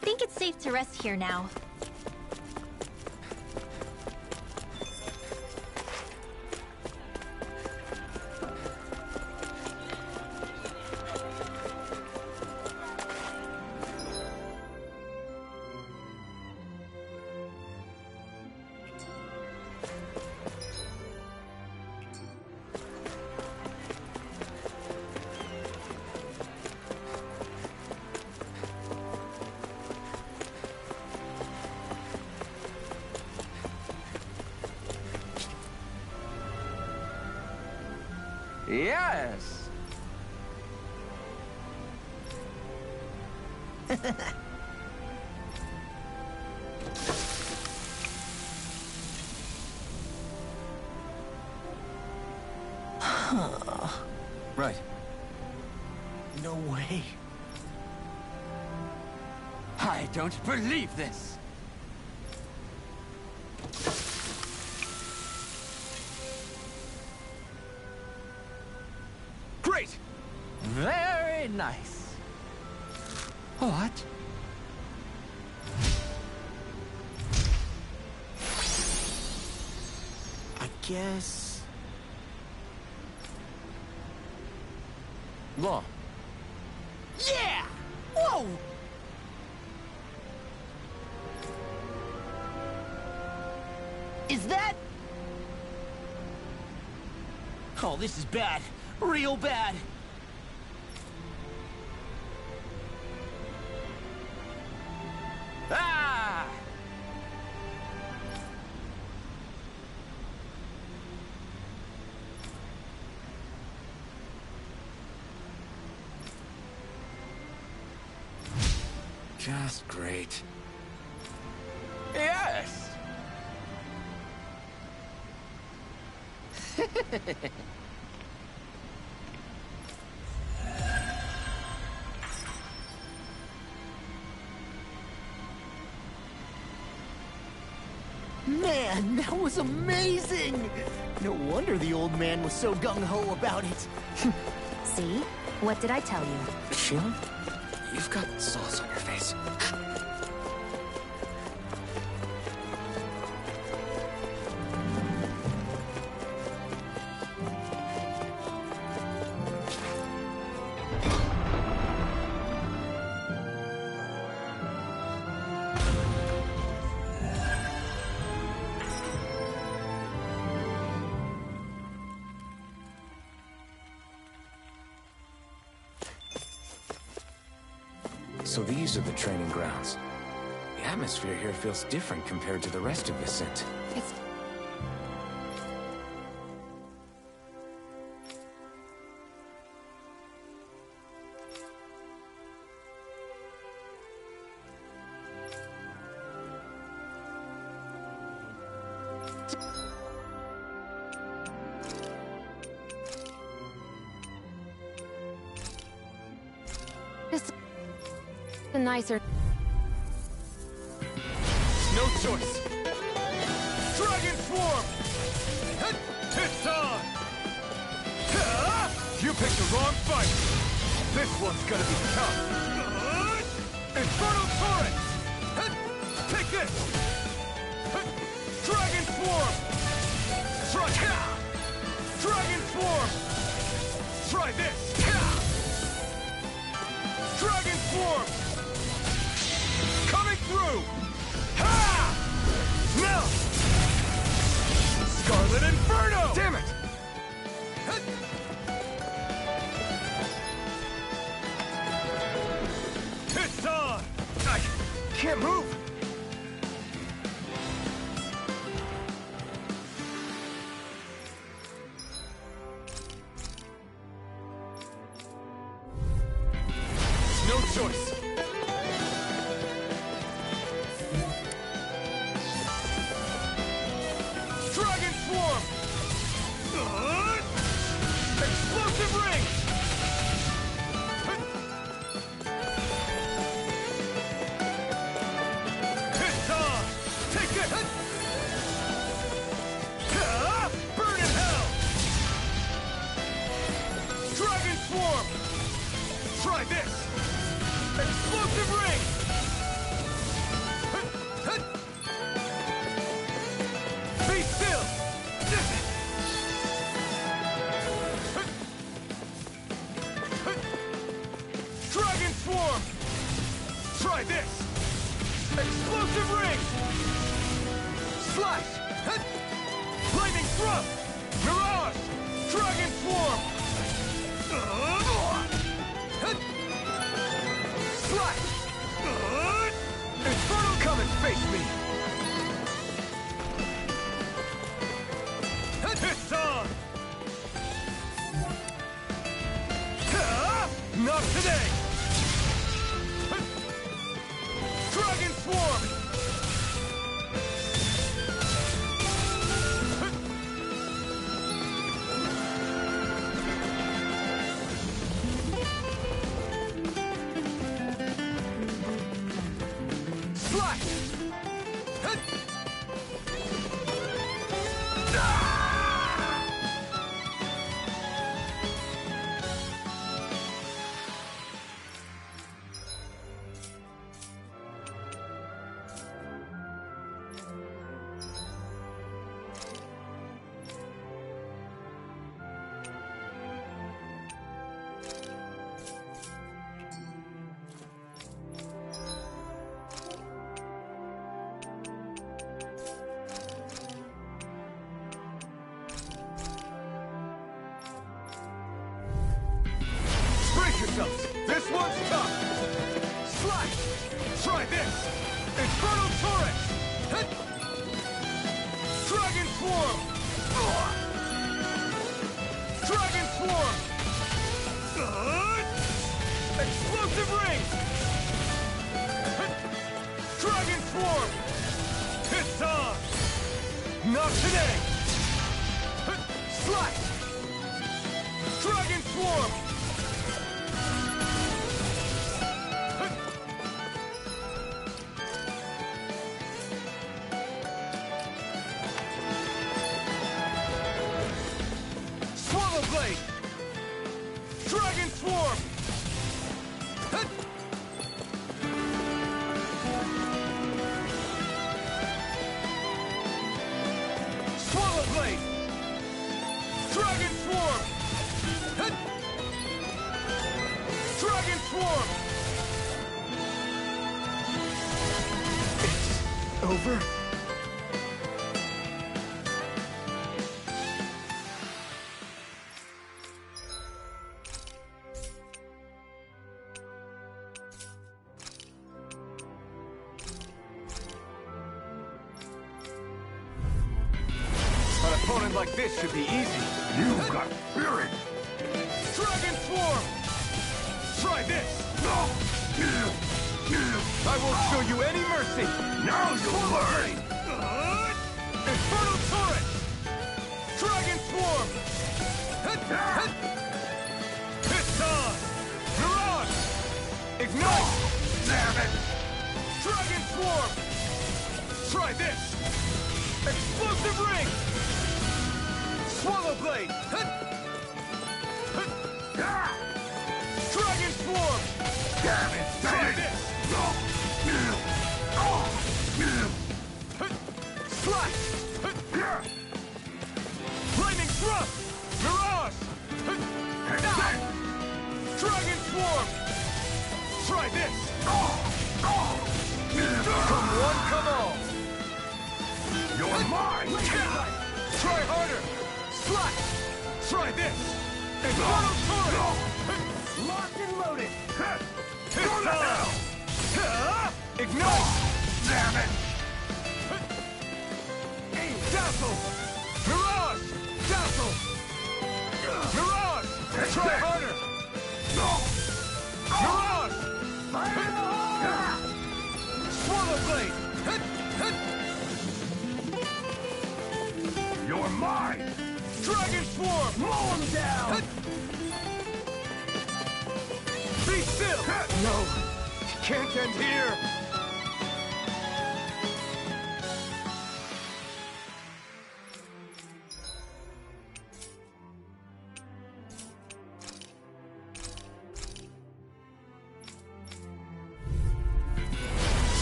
think it's safe to rest here now. Yes! Right. No way. I don't believe this! Great! Very nice. What? I guess... Law. Yeah! Whoa! Is that... Oh, this is bad. Real bad. Ah! Just great. Yes! Man, that was amazing! No wonder the old man was so gung-ho about it. See? What did I tell you? Sheila, you've got sauce on your face. So these are the training grounds. The atmosphere here feels different compared to the rest of Vicent. It's... Just... a nicer... No choice! Dragon Swarm! It's on! You picked the wrong fight! This one's gonna be tough! Infernal Torrent! Take this! Dragon Swarm! Dragon Swarm! Try this! Dragon Swarm! Coming through! Ha! Now! Scarlet Inferno! Damn it! It's on! I can't move! No choice! Dragon Swarm! Explosive Ring! It's on! Take this! Burn in hell! Dragon Swarm! Try this! Explosive Ring! Explosive ring! Slash! Hit! Lightning thrust! Mirage! Dragon swarm! Hit! Slash! Inferno, come and face me! It's on! Not today! Dragon swarm! Slash! Yourselves. This one's tough. Slash! Try this! Inferno Torrent! Hit! Dragon Swarm! Dragon Swarm! Explosive Ring! Hit! Dragon Swarm! It's on! Not today! Hit! Slash! Dragon Swarm! Blade! Dragon Swarm! Hit! Swallow Blade! Dragon Swarm! Hit! Dragon Swarm! It's over? An opponent like this should be easy. You've got spirit! Dragon Swarm! Try this! I won't show you any mercy! Now you'll learn! Inferno Torrent! Dragon Swarm! It's on! Mirage! Ignite! Damn it! Dragon Swarm! Try this! Explosive Ring! Swallow Blade! Dragon Swarm! Damn it! Try this! Slash! Lightning Thrust! Mirage! Dragon Swarm! Try this! Come one, come all! You're mine! Try harder! Slash! Try this! Inferno Torrent! Locked and loaded! It's on! Ignite! Damn it! Dazzle! Mirage! Dazzle! Mirage! Try harder! Mirage! Swallow Blade! You're mine! Dragon Swarm! Mow him down! Be still! No! It can't end here!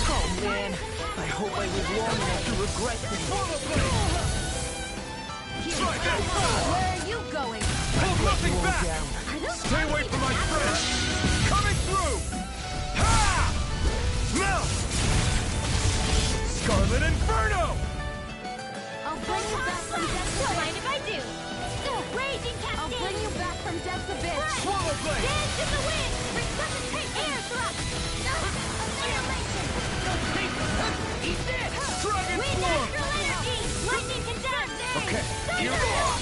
Oh man, I hope I live long enough to regret this. Swallow Blade! Try this! Where are you going? Hold nothing Roll back! down. Stay away from my friend! Coming through! Ha! Now! Scarlet Inferno! I'll bring you back from death's abyss. Mind if I do? Raging Cascade! I'll bring you back from death's abyss. Swallow Blade! Dance in the wind! Resuscitate air thrust! Annihilation! Eat this! Dragon Wind Form! astral energy! Lightning condemned! Okay, you're off!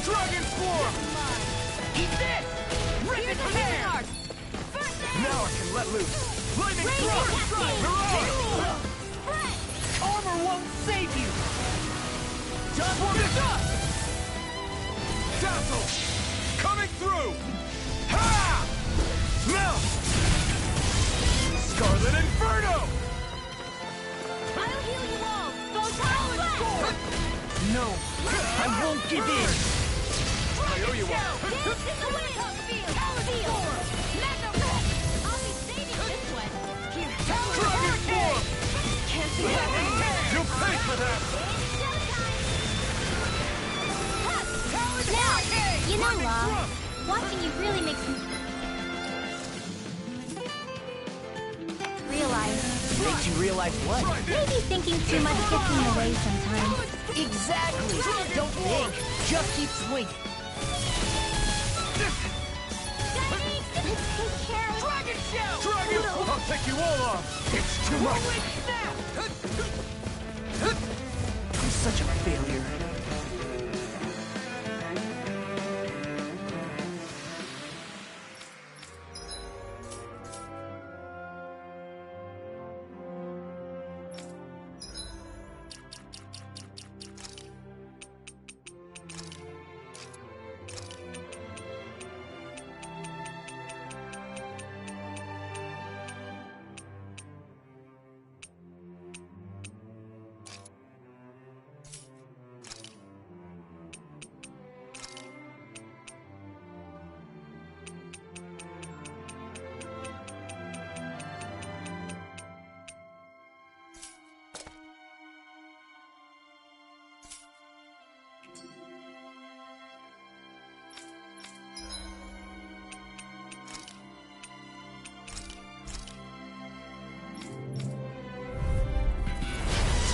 Dragon Form! Eat this! Rip it there! Now I can let loose! Lightning Thrust! Mirage! Armor won't save you! Swarm is up! Dazzle! Coming through! Ha! Melt! Scarlet Inferno! I'll heal you all! Photon No, I won't give in! I owe you one! Dance in the wind! Steel! Mega Red! I'll be saving this one! Here! Dragon Form! Can't see that! You'll pay for that! Now, you know, Law, watching you really makes me realize. Makes you realize what? Maybe thinking too much gets in the way sometimes. Exactly! Don't think, just keep swinging. Let's take care of Dragon Shell! Dragon! I'll take you all on! It's too much! I'm such a failure.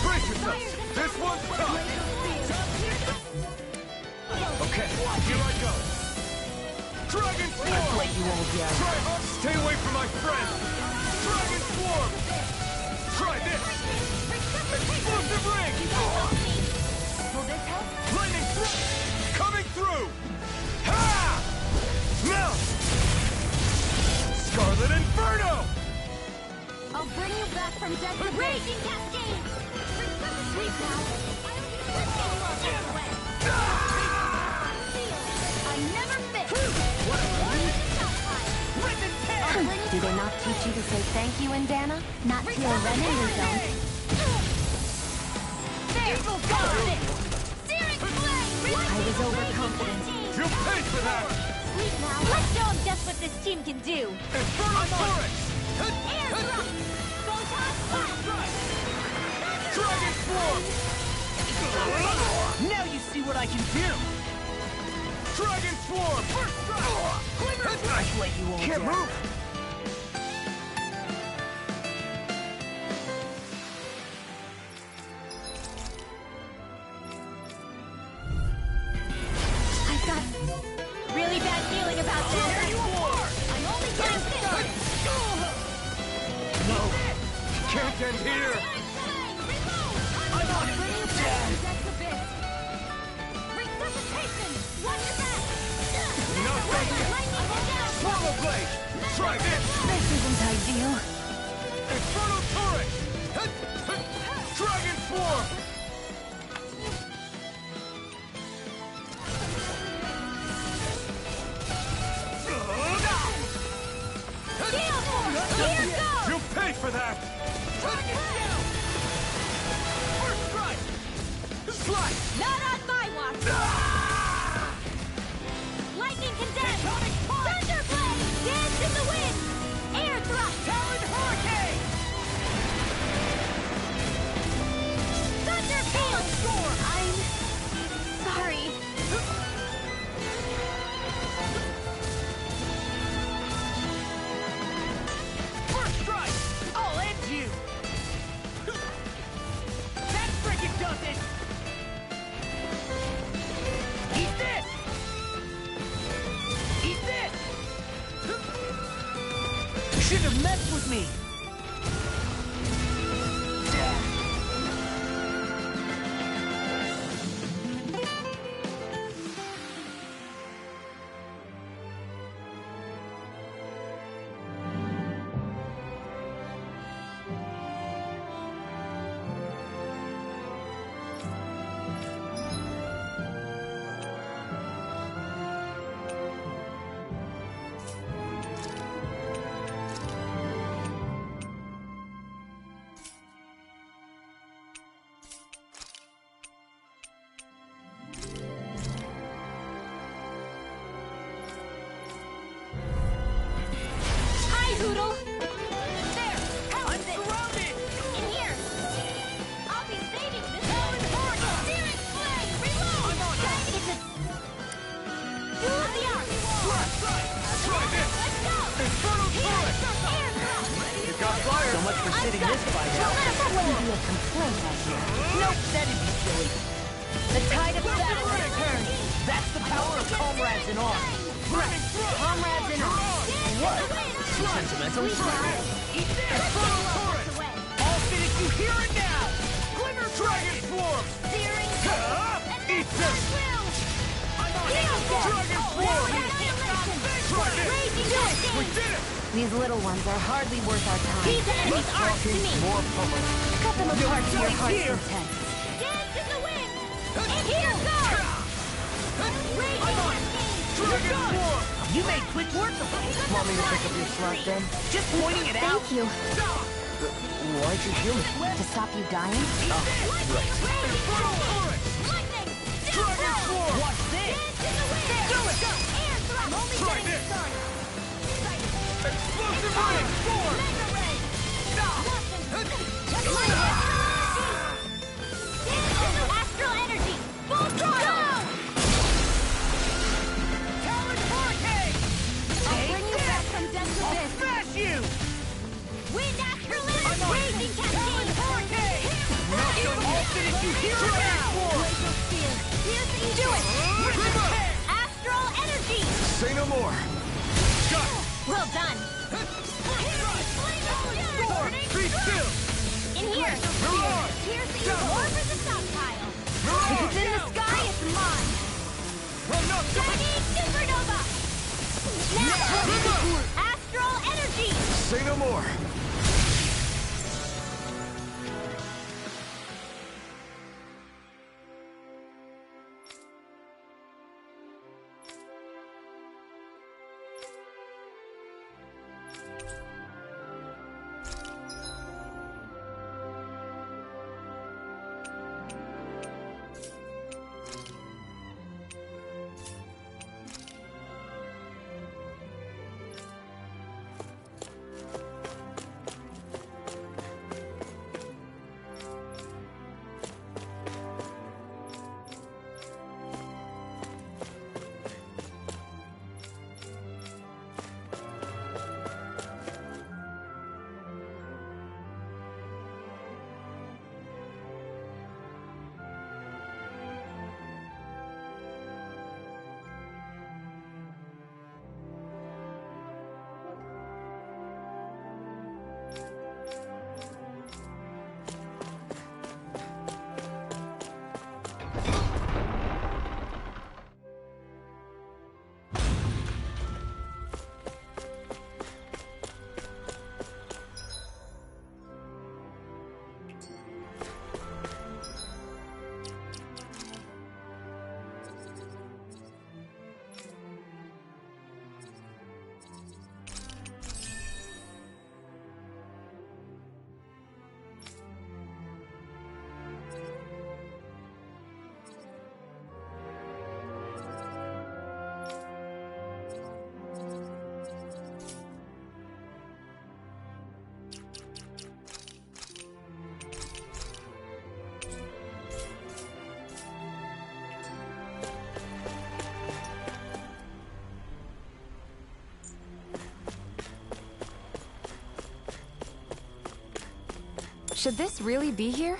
Brace yourself! This one's tough! Okay, here I go! Dragon I've Swarm! let you all down. Try hard! Stay away from my friend! Dragon Swarm! Try this! Explosive Ring! Will this help? Lightning Thrust! Coming through! Ha! Melt! Scarlet Inferno! I'll bring you back from death to Raging Cascade! Sleep now! I never miss! Do they not teach you to say thank you, Indana? Not to a Renan zone. There! Got it! Searing Flame! I was overconfident. You'll pay for that! Sleep now! Let's show them just what this team can do! Infernal Torrent! Air thrust! Photon blast! Dragon Swarm! Now you see what I can do! Dragon Swarm! First strike! I've let you all Can't down. move! I've got really bad feeling about this. I'm only getting started. No! Can't end here! I'm on it! Resuscitation! Watch your back! Not done yet! Swallow Blade! Try this! This isn't ideal. Infernal Torrent! Dragon Swarm! Here goes! You'll pay for that! Dragon Shell! First strike! Slice! Not on my watch! Lightning condemned! Thunder Blade! Dance in the wind! Air thrust! Talon Hurricane! Thunder mess with me! Poodle! There! Help! I'm surrounded! In here! I'll be saving this one! Searing flame! Reload! I'm on! It's a... Duel of the arc! Try this! Let's go! Infernal turret! Air thrust! You got fire! So much for sitting this fight out. That wouldn't be a complaint, I guess. Nope, that'd be silly. The tide of battle has turned. That's the power of comrades in arms. Right. Comrades in arms. What? Sentimental? Eat this! I'll finish you here and now! Glimmer Dragon Swarm! Searing Eat this! I'm on Dragon Swarm! Try this! We did it! These little ones are hardly worth our time. These enemies aren't to me. More public. Cut them apart to your heart's here. content. Dance in the wind! And here goes! Raging Dragon Swarm! You made quick work of it. Want me to pick up your slot then? Just pointing it out. Thank you. Why'd you heal me? To stop you dying? Infernal turret! Lightning! Dragon Swarm! Watch this. Do it! Air thrust! I'm only Try getting this. started. Explosive Ring Swarm! Mega ray! Astral energy! Full throttle! Talon Hurricane! I'll bring you back from death to this. Smash you! Wind astral energy! Raging Talon cascade! Hurricane! I'll finish you here and now! Glacial spear! Here's the do it! Astral energy! Say no more! Got it! Well done! Be still! In here! Mirage! Here's the or for the stockpile! If Mirage! it's in the sky, it's mine! Run up! Shining supernova! Now! Astral energy! Say no more! Should this really be here?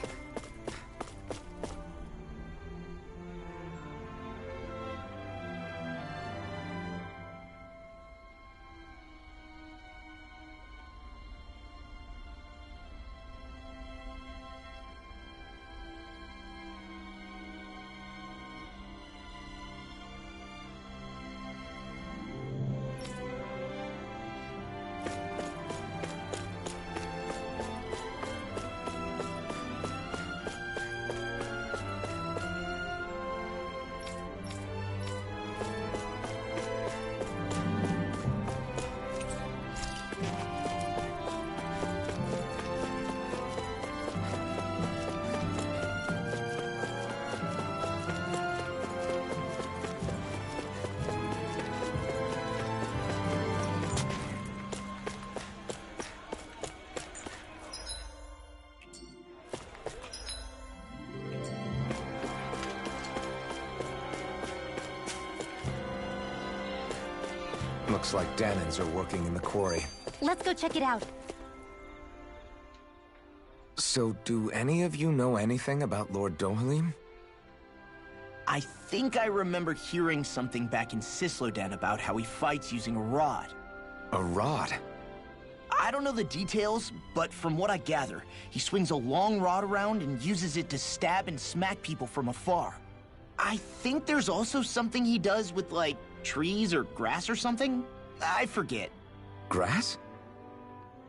Looks like Danans are working in the quarry. Let's go check it out. So, do any of you know anything about Lord Dohalim? I think I remember hearing something back in Sislodan about how he fights using a rod. A rod? I don't know the details, but from what I gather, he swings a long rod around and uses it to stab and smack people from afar. I think there's also something he does with, like, trees or grass or something? I forget. Grass?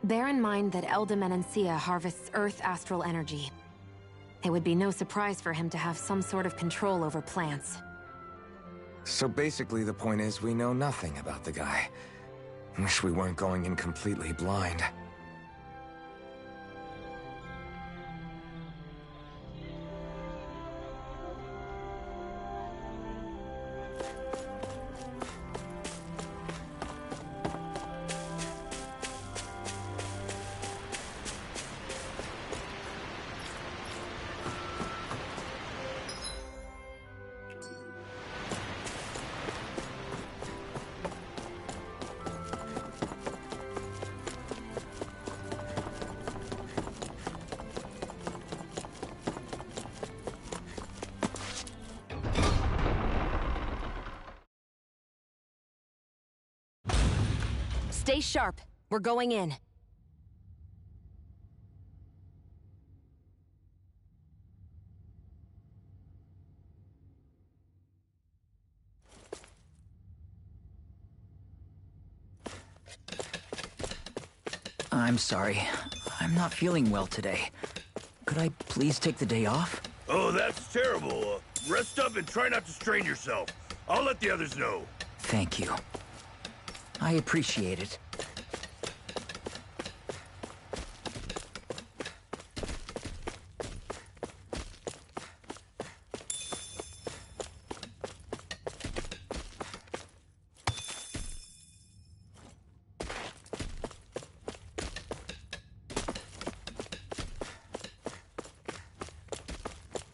Bear in mind that Elda Menancia harvests Earth astral energy. It would be no surprise for him to have some sort of control over plants. So basically the point is we know nothing about the guy. Wish we weren't going in completely blind. Stay sharp. We're going in. I'm sorry. I'm not feeling well today. Could I please take the day off? Oh, that's terrible. Rest up and try not to strain yourself. I'll let the others know. Thank you. I appreciate it.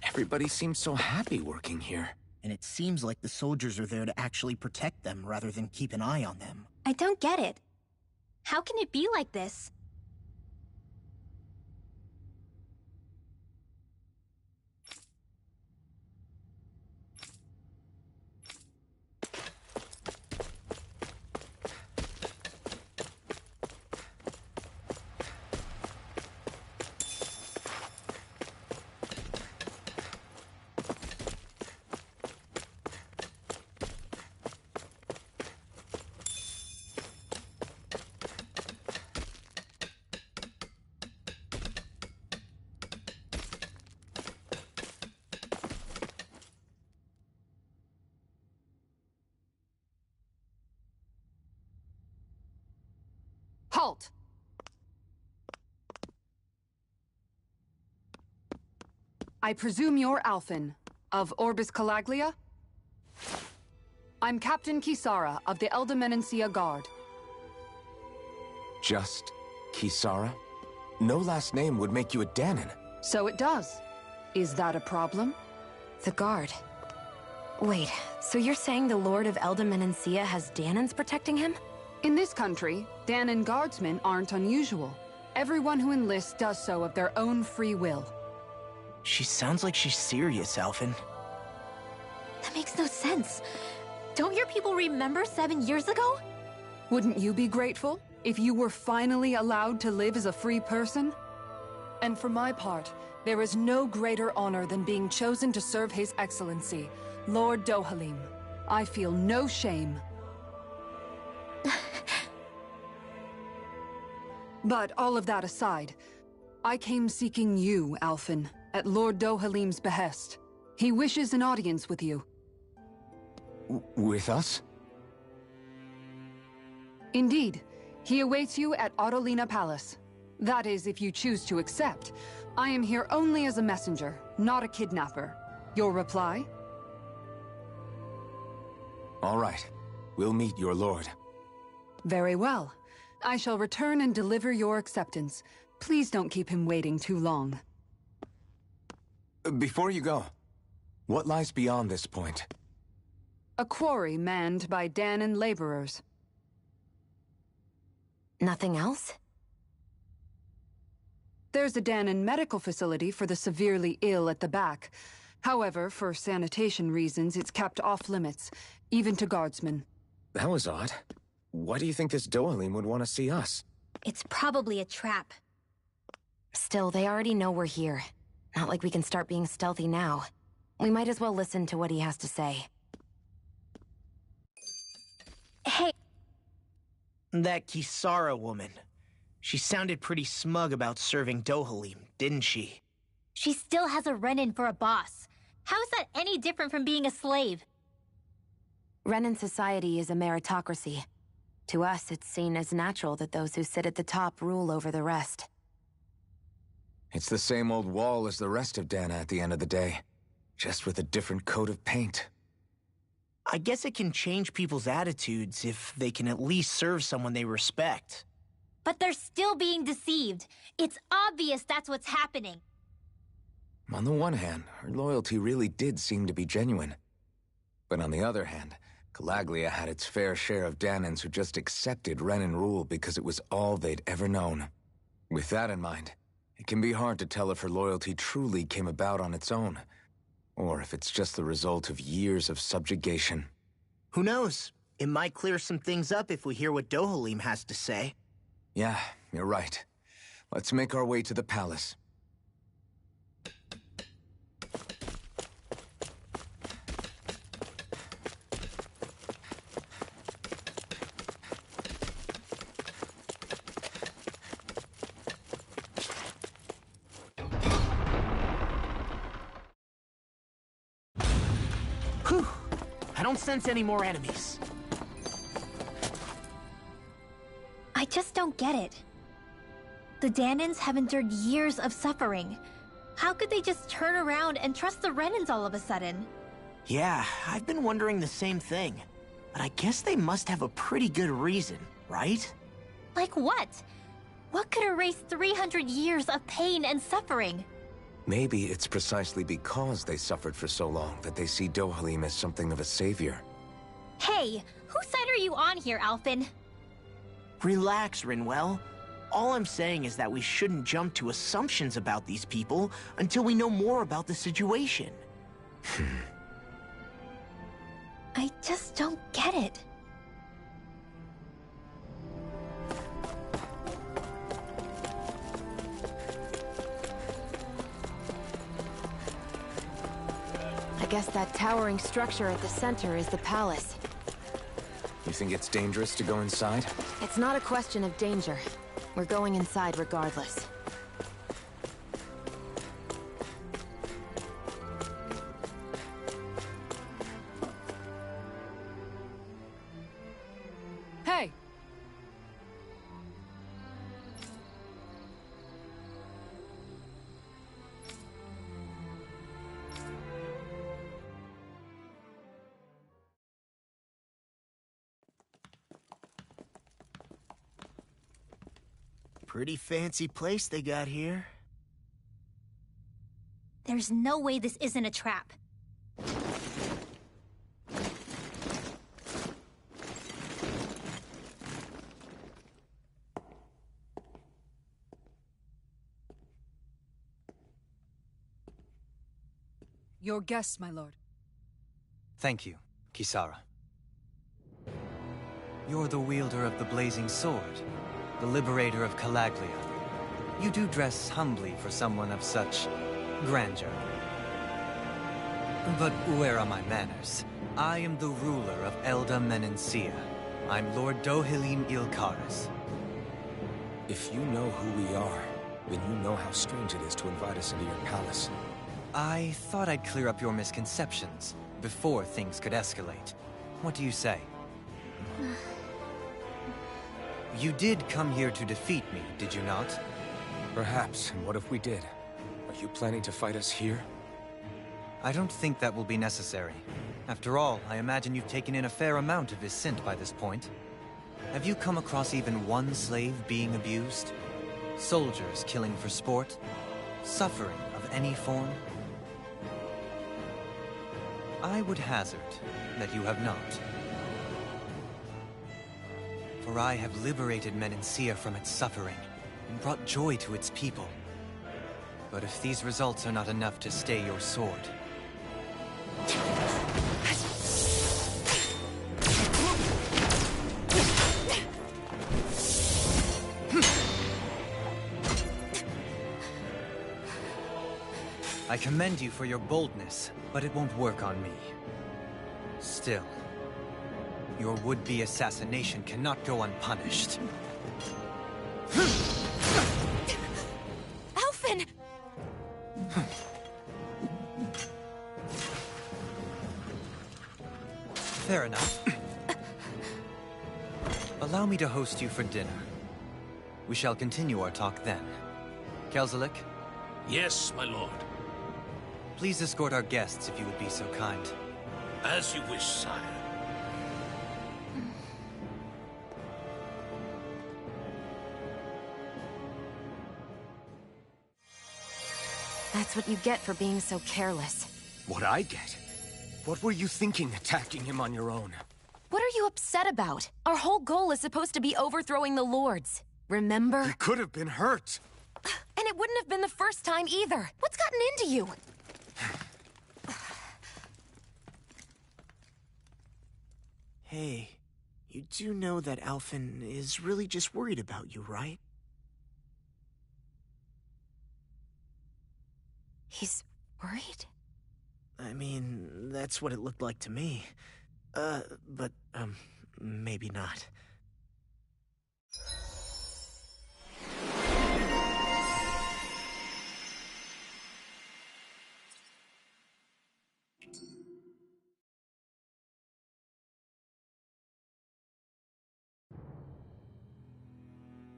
Everybody seems so happy working here. And it seems like the soldiers are there to actually protect them rather than keep an eye on them. I don't get it. How can it be like this? Halt! I presume you're Alphen, of Orbis Calaglia? I'm Captain Kisara of the Elda Menancia Guard. Just Kisara? No last name would make you a Danan. So it does. Is that a problem? The Guard. Wait, so you're saying the Lord of Elda Menancia has Danans protecting him? In this country, Danan guardsmen aren't unusual. Everyone who enlists does so of their own free will. She sounds like she's serious, Alphen. That makes no sense. Don't your people remember 7 years ago? Wouldn't you be grateful if you were finally allowed to live as a free person? And for my part, there is no greater honor than being chosen to serve His Excellency, Lord Dohalim. I feel no shame. But all of that aside, I came seeking you, Alphen, at Lord Dohalim's behest. He wishes an audience with you. With us? Indeed. He awaits you at Autolina Palace. That is, if you choose to accept. I am here only as a messenger, not a kidnapper. Your reply? All right. We'll meet your lord. Very well. I shall return and deliver your acceptance. Please don't keep him waiting too long. Before you go, what lies beyond this point? A quarry manned by Danan laborers. Nothing else? There's a Danon medical facility for the severely ill at the back. However, for sanitation reasons, it's kept off limits, even to guardsmen. That was odd. Why do you think this Dohalim would want to see us? It's probably a trap. Still, they already know we're here. Not like we can start being stealthy now. We might as well listen to what he has to say. Hey, That Kisara woman. She sounded pretty smug about serving Dohalim, didn't she? she still has a run-in for a boss. How is that any different from being a slave? Renan society is a meritocracy. To us, it's seen as natural that those who sit at the top rule over the rest. It's the same old wall as the rest of Dana at the end of the day, just with a different coat of paint. I guess it can change people's attitudes if they can at least serve someone they respect. But they're still being deceived. It's obvious that's what's happening. On the one hand, her loyalty really did seem to be genuine. But on the other hand, Calaglia had its fair share of Danans who just accepted Renan rule because it was all they'd ever known. With that in mind, it can be hard to tell if her loyalty truly came about on its own, or if it's just the result of years of subjugation. Who knows? It might clear some things up if we hear what Dohalim has to say. Yeah, you're right. Let's make our way to the palace. Whew! I don't sense any more enemies. I just don't get it. The Danans have endured years of suffering. How could they just turn around and trust the Renans all of a sudden? Yeah, I've been wondering the same thing. But I guess they must have a pretty good reason, right? Like what? What could erase 300 years of pain and suffering? Maybe it's precisely because they suffered for so long that they see Dohalim as something of a savior. Hey, whose side are you on here, Alphen? Relax, Rinwell. All I'm saying is that we shouldn't jump to assumptions about these people until we know more about the situation. I just don't get it. I guess that towering structure at the center is the palace. You think it's dangerous to go inside? It's not a question of danger. We're going inside regardless. Hey! Pretty fancy place they got here. There's no way this isn't a trap. Your guests, my lord. Thank you, Kisara. You're the wielder of the blazing sword, the liberator of Calaglia. You do dress humbly for someone of such grandeur. But where are my manners? I am the ruler of Elda Menencia. I'm Lord Dohalim Ilkaris. If you know who we are, then you know how strange it is to invite us into your palace. I thought I'd clear up your misconceptions before things could escalate. What do you say? You did come here to defeat me, did you not? Perhaps, and what if we did? Are you planning to fight us here? I don't think that will be necessary. After all, I imagine you've taken in a fair amount of his scent by this point. Have you come across even one slave being abused? Soldiers killing for sport? Suffering of any form? I would hazard that you have not. For I have liberated Menancia from its suffering, and brought joy to its people. But if these results are not enough to stay your sword... I commend you for your boldness, but it won't work on me. Still, your would-be assassination cannot go unpunished. Alphen! Fair enough. Allow me to host you for dinner. We shall continue our talk then. Kelzelik? Yes, my lord. Please escort our guests if you would be so kind. As you wish, sire. That's what you get for being so careless. What I get? What were you thinking attacking him on your own? What are you upset about? Our whole goal is supposed to be overthrowing the Lords. Remember? He could have been hurt. And it wouldn't have been the first time either. What's gotten into you? Hey, you do know that Alphen is really just worried about you, right? He's worried? I mean, that's what it looked like to me. But maybe not.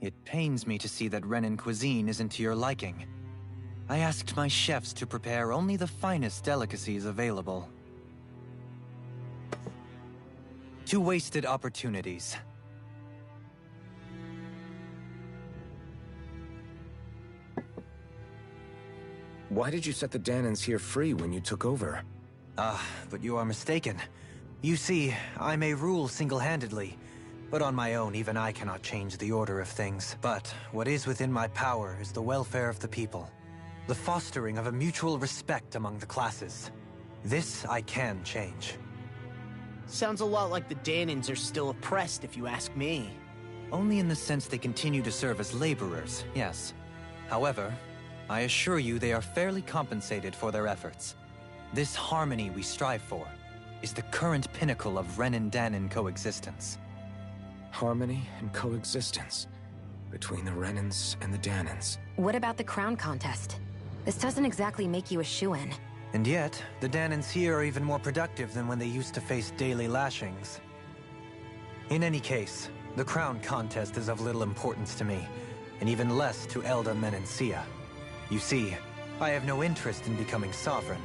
It pains me to see that Renan cuisine isn't to your liking. I asked my chefs to prepare only the finest delicacies available. 2 wasted opportunities. Why did you set the Danans here free when you took over? But you are mistaken. You see, I may rule single-handedly, but on my own, even I cannot change the order of things. But what is within my power is the welfare of the people. The fostering of a mutual respect among the classes. This I can change. Sounds a lot like the Danans are still oppressed, if you ask me. Only in the sense they continue to serve as laborers, yes. However, I assure you they are fairly compensated for their efforts. This harmony we strive for is the current pinnacle of Renan-Danan coexistence. Harmony and coexistence between the Renans and the Danans. What about the crown contest? This doesn't exactly make you a shoo-in. And yet, the Danans here are even more productive than when they used to face daily lashings. In any case, the crown contest is of little importance to me, and even less to Elda Menancia. You see, I have no interest in becoming sovereign.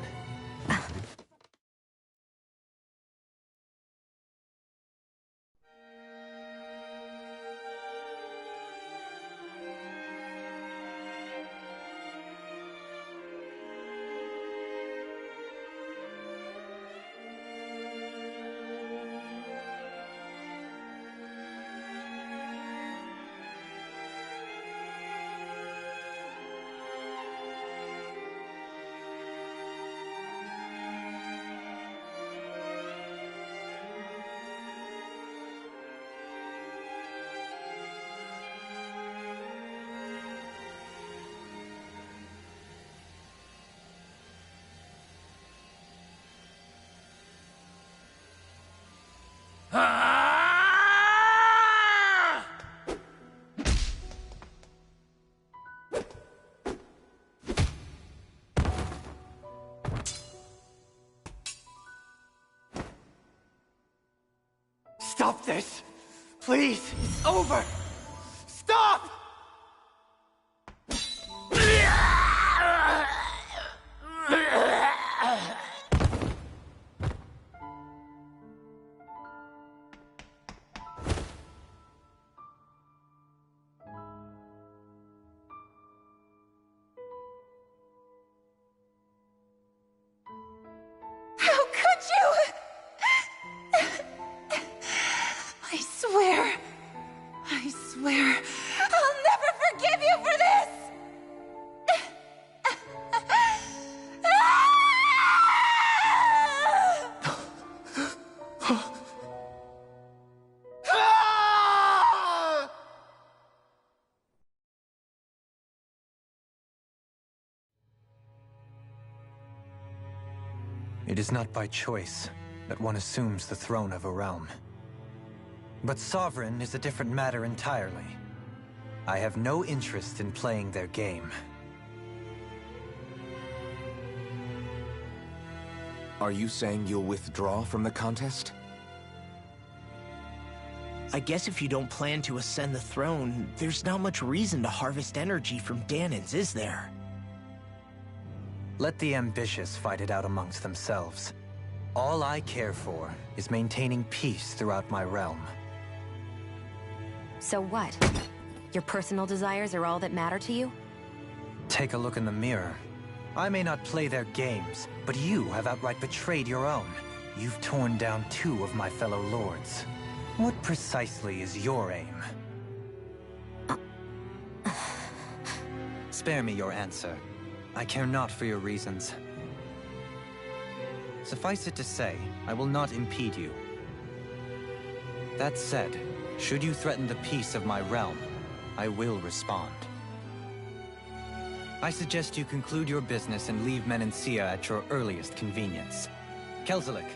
Stop this! Please! It's over! Stop! How could you? I swear, swear I'll never forgive you for this! It is not by choice that one assumes the throne of a realm. But sovereign is a different matter entirely. I have no interest in playing their game. Are you saying you'll withdraw from the contest? I guess if you don't plan to ascend the throne, there's not much reason to harvest energy from Dahnans, is there? Let the ambitious fight it out amongst themselves. All I care for is maintaining peace throughout my realm. So what? Your personal desires are all that matter to you? Take a look in the mirror. I may not play their games, but you have outright betrayed your own. You've torn down 2 of my fellow lords. What precisely is your aim? Spare me your answer. I care not for your reasons. Suffice it to say, I will not impede you. That said, should you threaten the peace of my realm, I will respond. I suggest you conclude your business and leave Menancia at your earliest convenience. Kelzelik.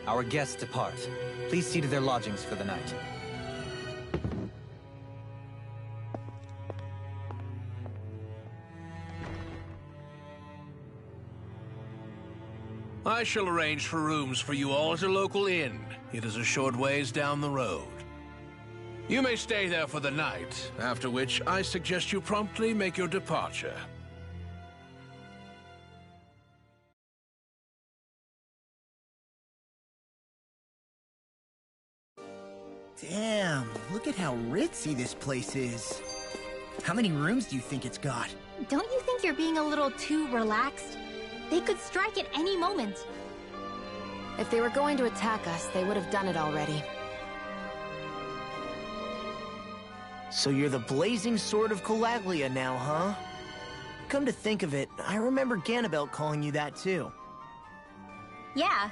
Our guests depart. Please see to their lodgings for the night. I shall arrange for rooms for you all at a local inn. It is a short ways down the road. You may stay there for the night, after which I suggest you promptly make your departure. Damn, look at how ritzy this place is. How many rooms do you think it's got? Don't you think you're being a little too relaxed? They could strike at any moment. If they were going to attack us, they would have done it already. So you're the blazing sword of Colaglia now, huh? Come to think of it, I remember Ganabelt calling you that too. Yeah,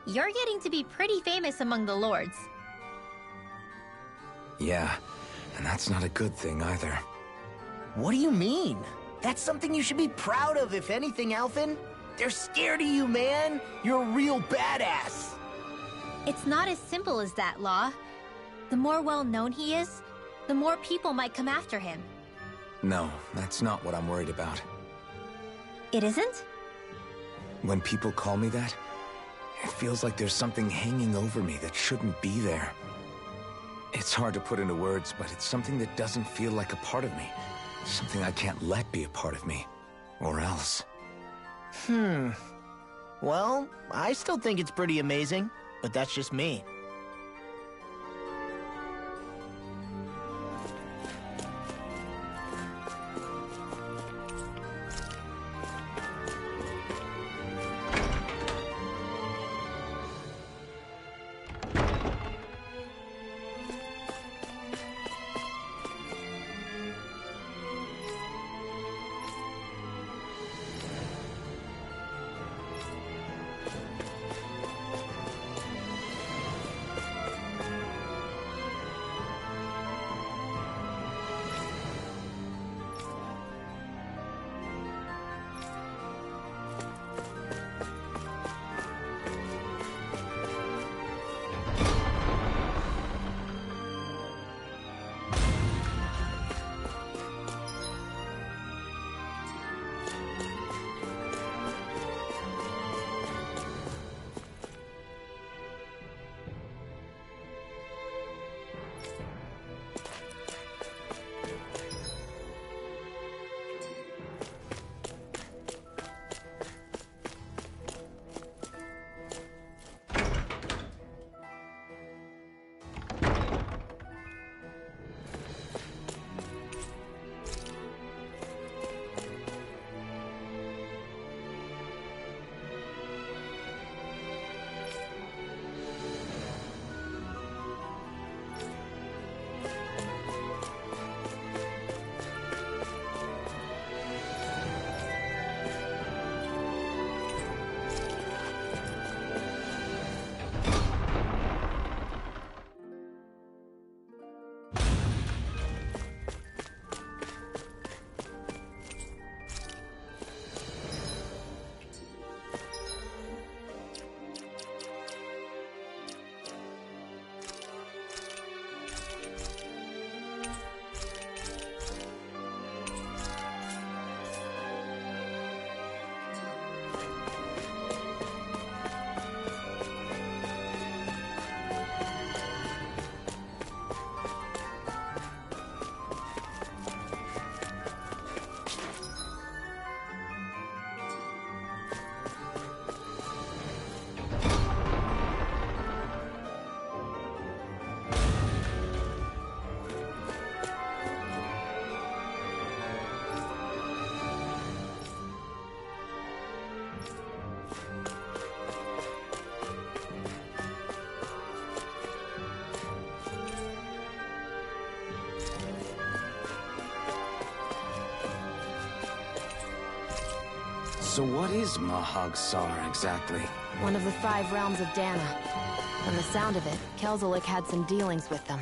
you're getting to be pretty famous among the lords. Yeah, and that's not a good thing either. What do you mean? That's something you should be proud of, if anything, Alphen. They're scared of you, man. You're a real badass. It's not as simple as that, Law. The more well-known he is, the more people might come after him. No, that's not what I'm worried about. It isn't? When people call me that, it feels like there's something hanging over me that shouldn't be there. It's hard to put into words, but it's something that doesn't feel like a part of me. Something I can't let be a part of me. Or else. Well, I still think it's pretty amazing, but that's just me. So what is Mahag Saar exactly? One of the 5 realms of Dana. From the sound of it, Kelzelik had some dealings with them.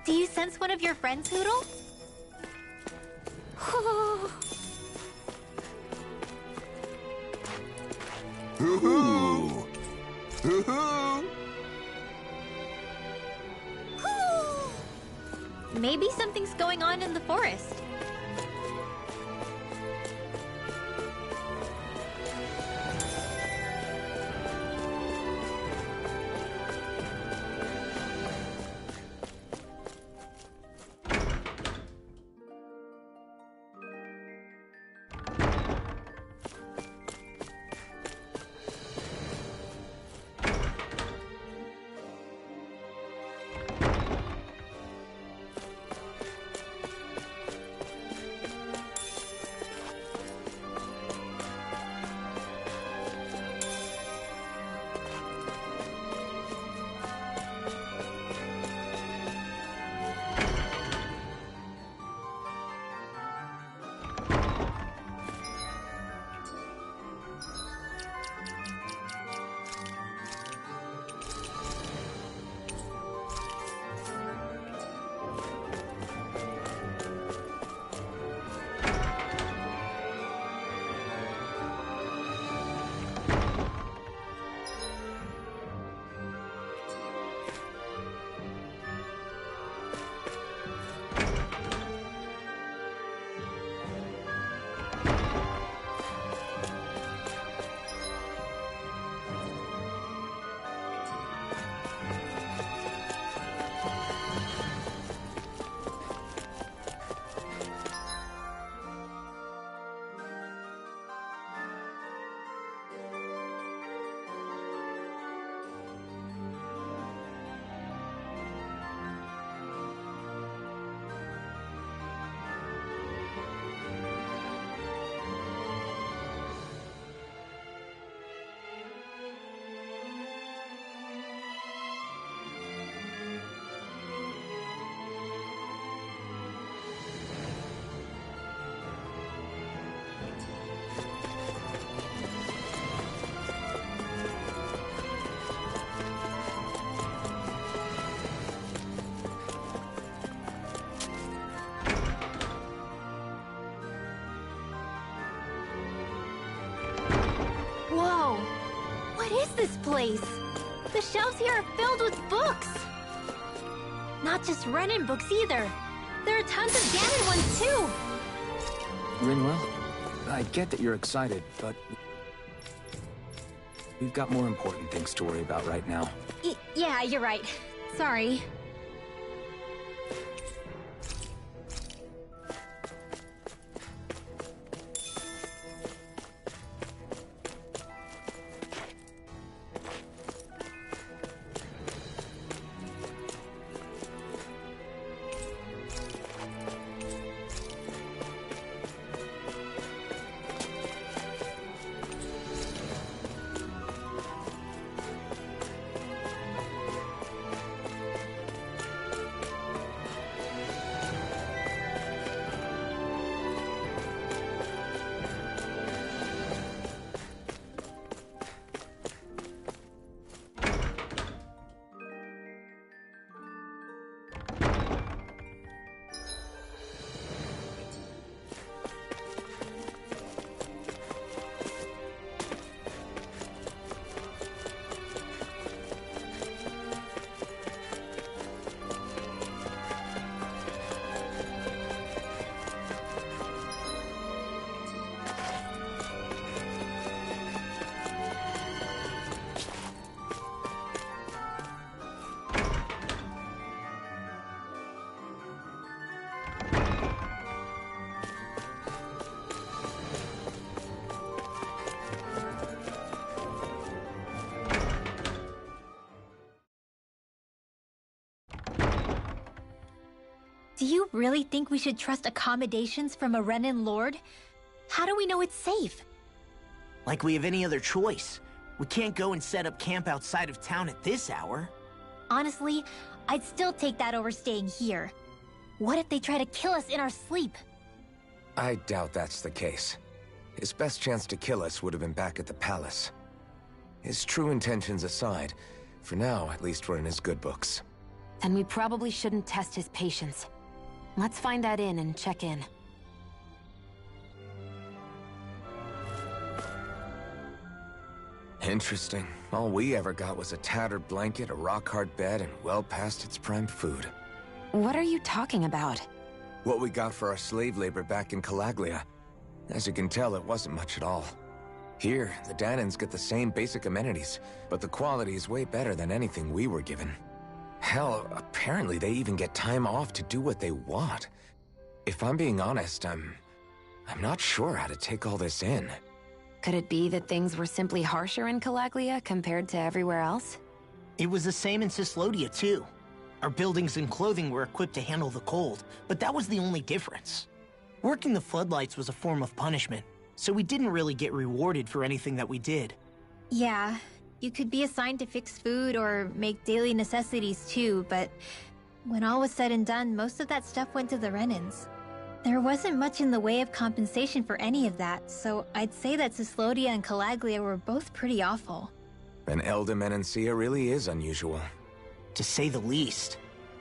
Do you sense one of your friends, Hootle? Hoo-hoo! Hoo-hoo! Maybe something's going on in the forest. is this place? The shelves here are filled with books. Not just Renan books either. There are tons of Ganon ones too. Rinwell, I get that you're excited, but we've got more important things to worry about right now. Yeah, you're right. Sorry. Do you really think we should trust accommodations from a Renan Lord? How do we know it's safe? Like we have any other choice. We can't go and set up camp outside of town at this hour. Honestly, I'd still take that over staying here. What if they try to kill us in our sleep? I doubt that's the case. His best chance to kill us would have been back at the palace. His true intentions aside, for now, at least we're in his good books. Then we probably shouldn't test his patience. Let's find that inn and check in. Interesting. All we ever got was a tattered blanket, a rock-hard bed, and well past its prime food. What are you talking about? What we got for our slave labor back in Calaglia. As you can tell, it wasn't much at all. Here, the Danans get the same basic amenities, but the quality is way better than anything we were given. Hell, apparently they even get time off to do what they want. If I'm being honest, I'm not sure how to take all this in. Could it be that things were simply harsher in Calaglia compared to everywhere else? It was the same in Cyslodia, too. Our buildings and clothing were equipped to handle the cold, but that was the only difference. Working the floodlights was a form of punishment, so we didn't really get rewarded for anything that we did. Yeah, you could be assigned to fix food or make daily necessities too, but when all was said and done, most of that stuff went to the Renans. There wasn't much in the way of compensation for any of that, so I'd say that Cyslodia and Calaglia were both pretty awful. And Elde Menancia really is unusual. To say the least.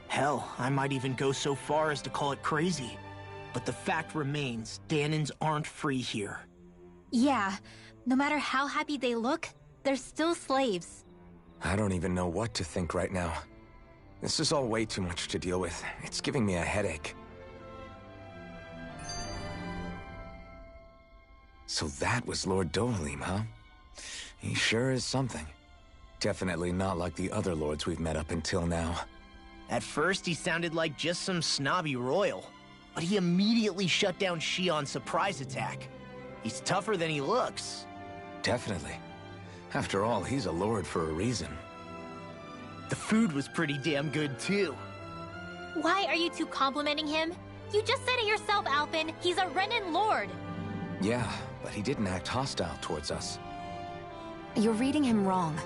Hell, I might even go so far as to call it crazy. But the fact remains, Danans aren't free here. Yeah, no matter how happy they look, they're still slaves. I don't even know what to think right now. This is all way too much to deal with. It's giving me a headache. So that was Lord Dohalim, huh? He sure is something. Definitely not like the other lords we've met up until now. At first, he sounded like just some snobby royal, but he immediately shut down Shion's surprise attack. He's tougher than he looks. Definitely. After all, he's a lord for a reason. The food was pretty damn good, too. Why are you two complimenting him? You just said it yourself, Alphen. He's a Renan Lord. Yeah, but he didn't act hostile towards us. You're reading him wrong.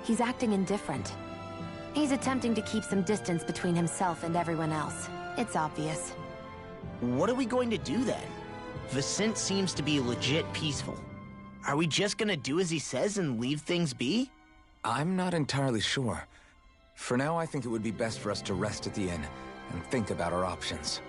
He's acting indifferent. He's attempting to keep some distance between himself and everyone else. It's obvious. What are we going to do then? Vicente seems to be legit peaceful. Are we just gonna do as he says and leave things be? I'm not entirely sure. For now, I think it would be best for us to rest at the inn and think about our options.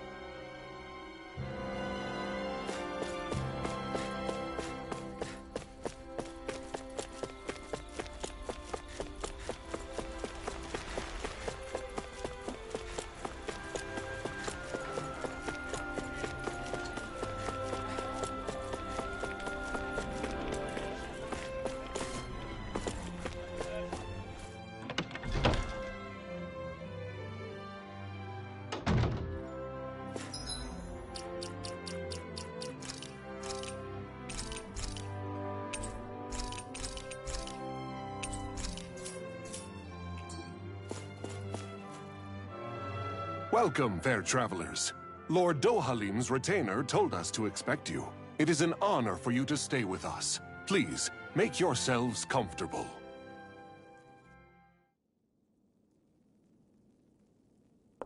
Welcome, fair travelers. Lord Dohalim's retainer told us to expect you. It is an honor for you to stay with us. Please, make yourselves comfortable.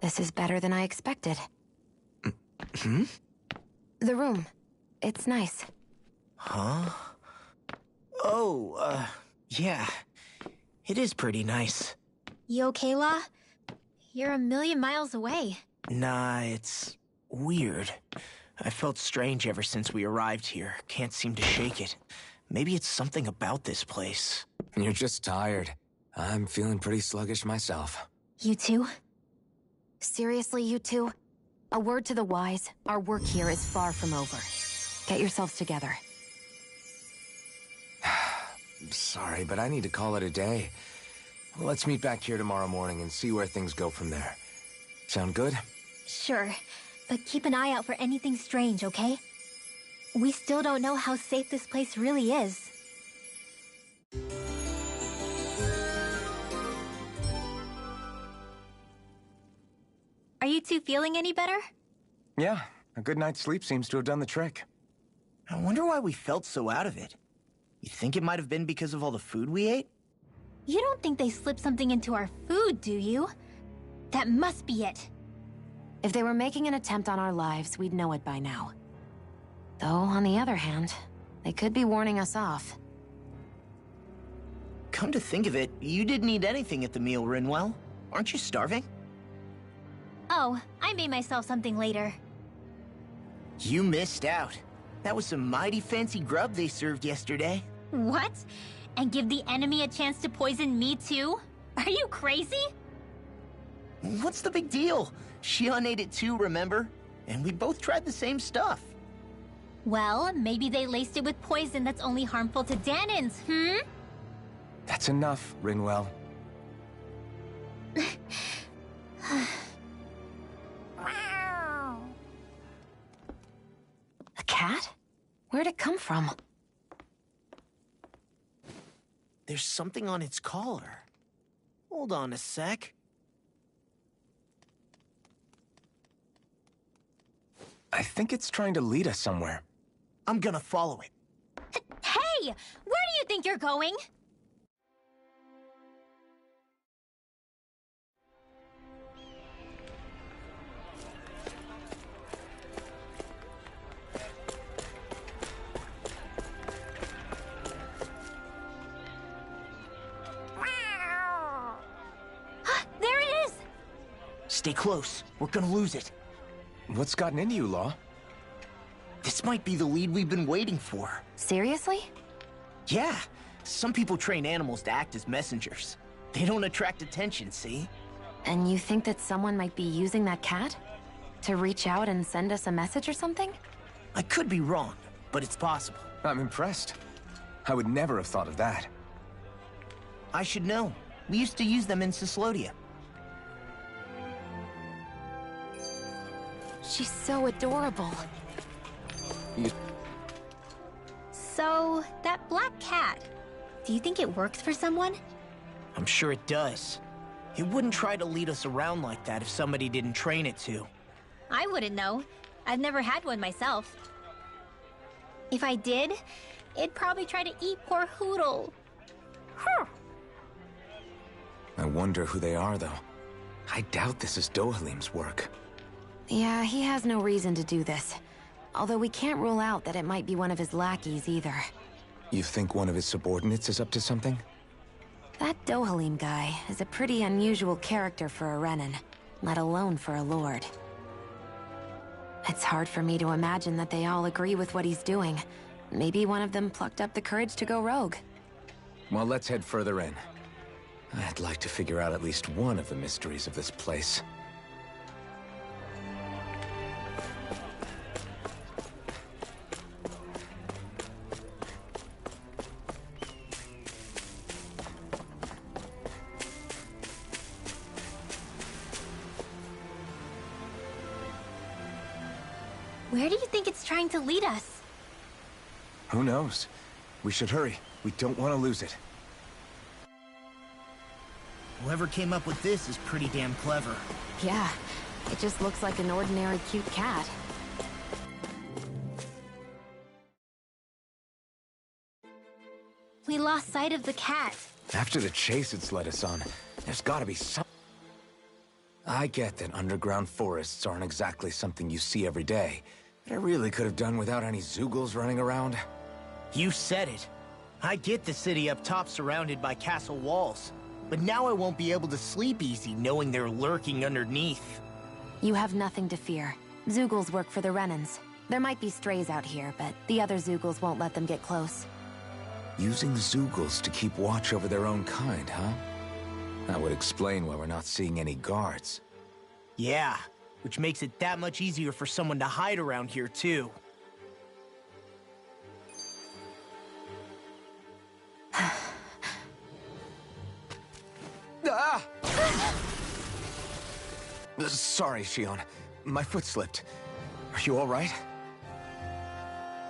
This is better than I expected. The room. It's nice. Huh? Oh, yeah. It is pretty nice. You okay, La? You're a million miles away. Nah, it's weird. I felt strange ever since we arrived here. Can't seem to shake it. Maybe it's something about this place. You're just tired. I'm feeling pretty sluggish myself. You too? Seriously, you two? A word to the wise, our work here is far from over. Get yourselves together. Sorry, but I need to call it a day. Let's meet back here tomorrow morning and see where things go from there. Sound good? Sure, but keep an eye out for anything strange, okay? We still don't know how safe this place really is. Are you two feeling any better? Yeah, a good night's sleep seems to have done the trick. I wonder why we felt so out of it. You think it might have been because of all the food we ate? You don't think they slipped something into our food, do you? That must be it. If they were making an attempt on our lives, we'd know it by now. Though, on the other hand, they could be warning us off. Come to think of it, you didn't eat anything at the meal, Rinwell. Aren't you starving? Oh, I made myself something later. You missed out. That was some mighty fancy grub they served yesterday. What? And give the enemy a chance to poison me too? Are you crazy? What's the big deal? Shion ate it too, remember? And we both tried the same stuff. Well, maybe they laced it with poison that's only harmful to Danins, hmm? That's enough, Rinwell. A cat? Where'd it come from? There's something on its collar. Hold on a sec. I think it's trying to lead us somewhere. I'm gonna follow it. Hey! Where do you think you're going? There it is! Stay close. We're gonna lose it. What's gotten into you, Law? This might be the lead we've been waiting for. Seriously? Yeah. Some people train animals to act as messengers. They don't attract attention, see? And you think that someone might be using that cat? To reach out and send us a message or something? I could be wrong, but it's possible. I'm impressed. I would never have thought of that. I should know. We used to use them in Cyslodia. She's so adorable. So, that black cat, do you think it works for someone? I'm sure it does. It wouldn't try to lead us around like that if somebody didn't train it to. I wouldn't know. I've never had one myself. If I did, it'd probably try to eat poor Hootle. I wonder who they are, though. I doubt this is Dohalim's work. Yeah, he has no reason to do this. Although we can't rule out that it might be one of his lackeys either. You think one of his subordinates is up to something? That Dohalim guy is a pretty unusual character for a Renan, let alone for a lord. It's hard for me to imagine that they all agree with what he's doing. Maybe one of them plucked up the courage to go rogue. Well, let's head further in. I'd like to figure out at least one of the mysteries of this place. Where do you think it's trying to lead us? Who knows? We should hurry. We don't want to lose it. Whoever came up with this is pretty damn clever. Yeah, It just looks like an ordinary cute cat. We lost sight of the cat. After the chase it's led us on, there's gotta be some... I get that underground forests aren't exactly something you see every day, but I really could have done without any Zeugles running around. You said it. I get the city up top surrounded by castle walls, but now I won't be able to sleep easy knowing they're lurking underneath. You have nothing to fear. Zeugles work for the Renans. There might be strays out here, but the other Zeugles won't let them get close. Using Zeugles to keep watch over their own kind, huh? That would explain why we're not seeing any guards. Yeah, which makes it that much easier for someone to hide around here, too. Ah! Sorry, Shionne. My foot slipped. Are you all right?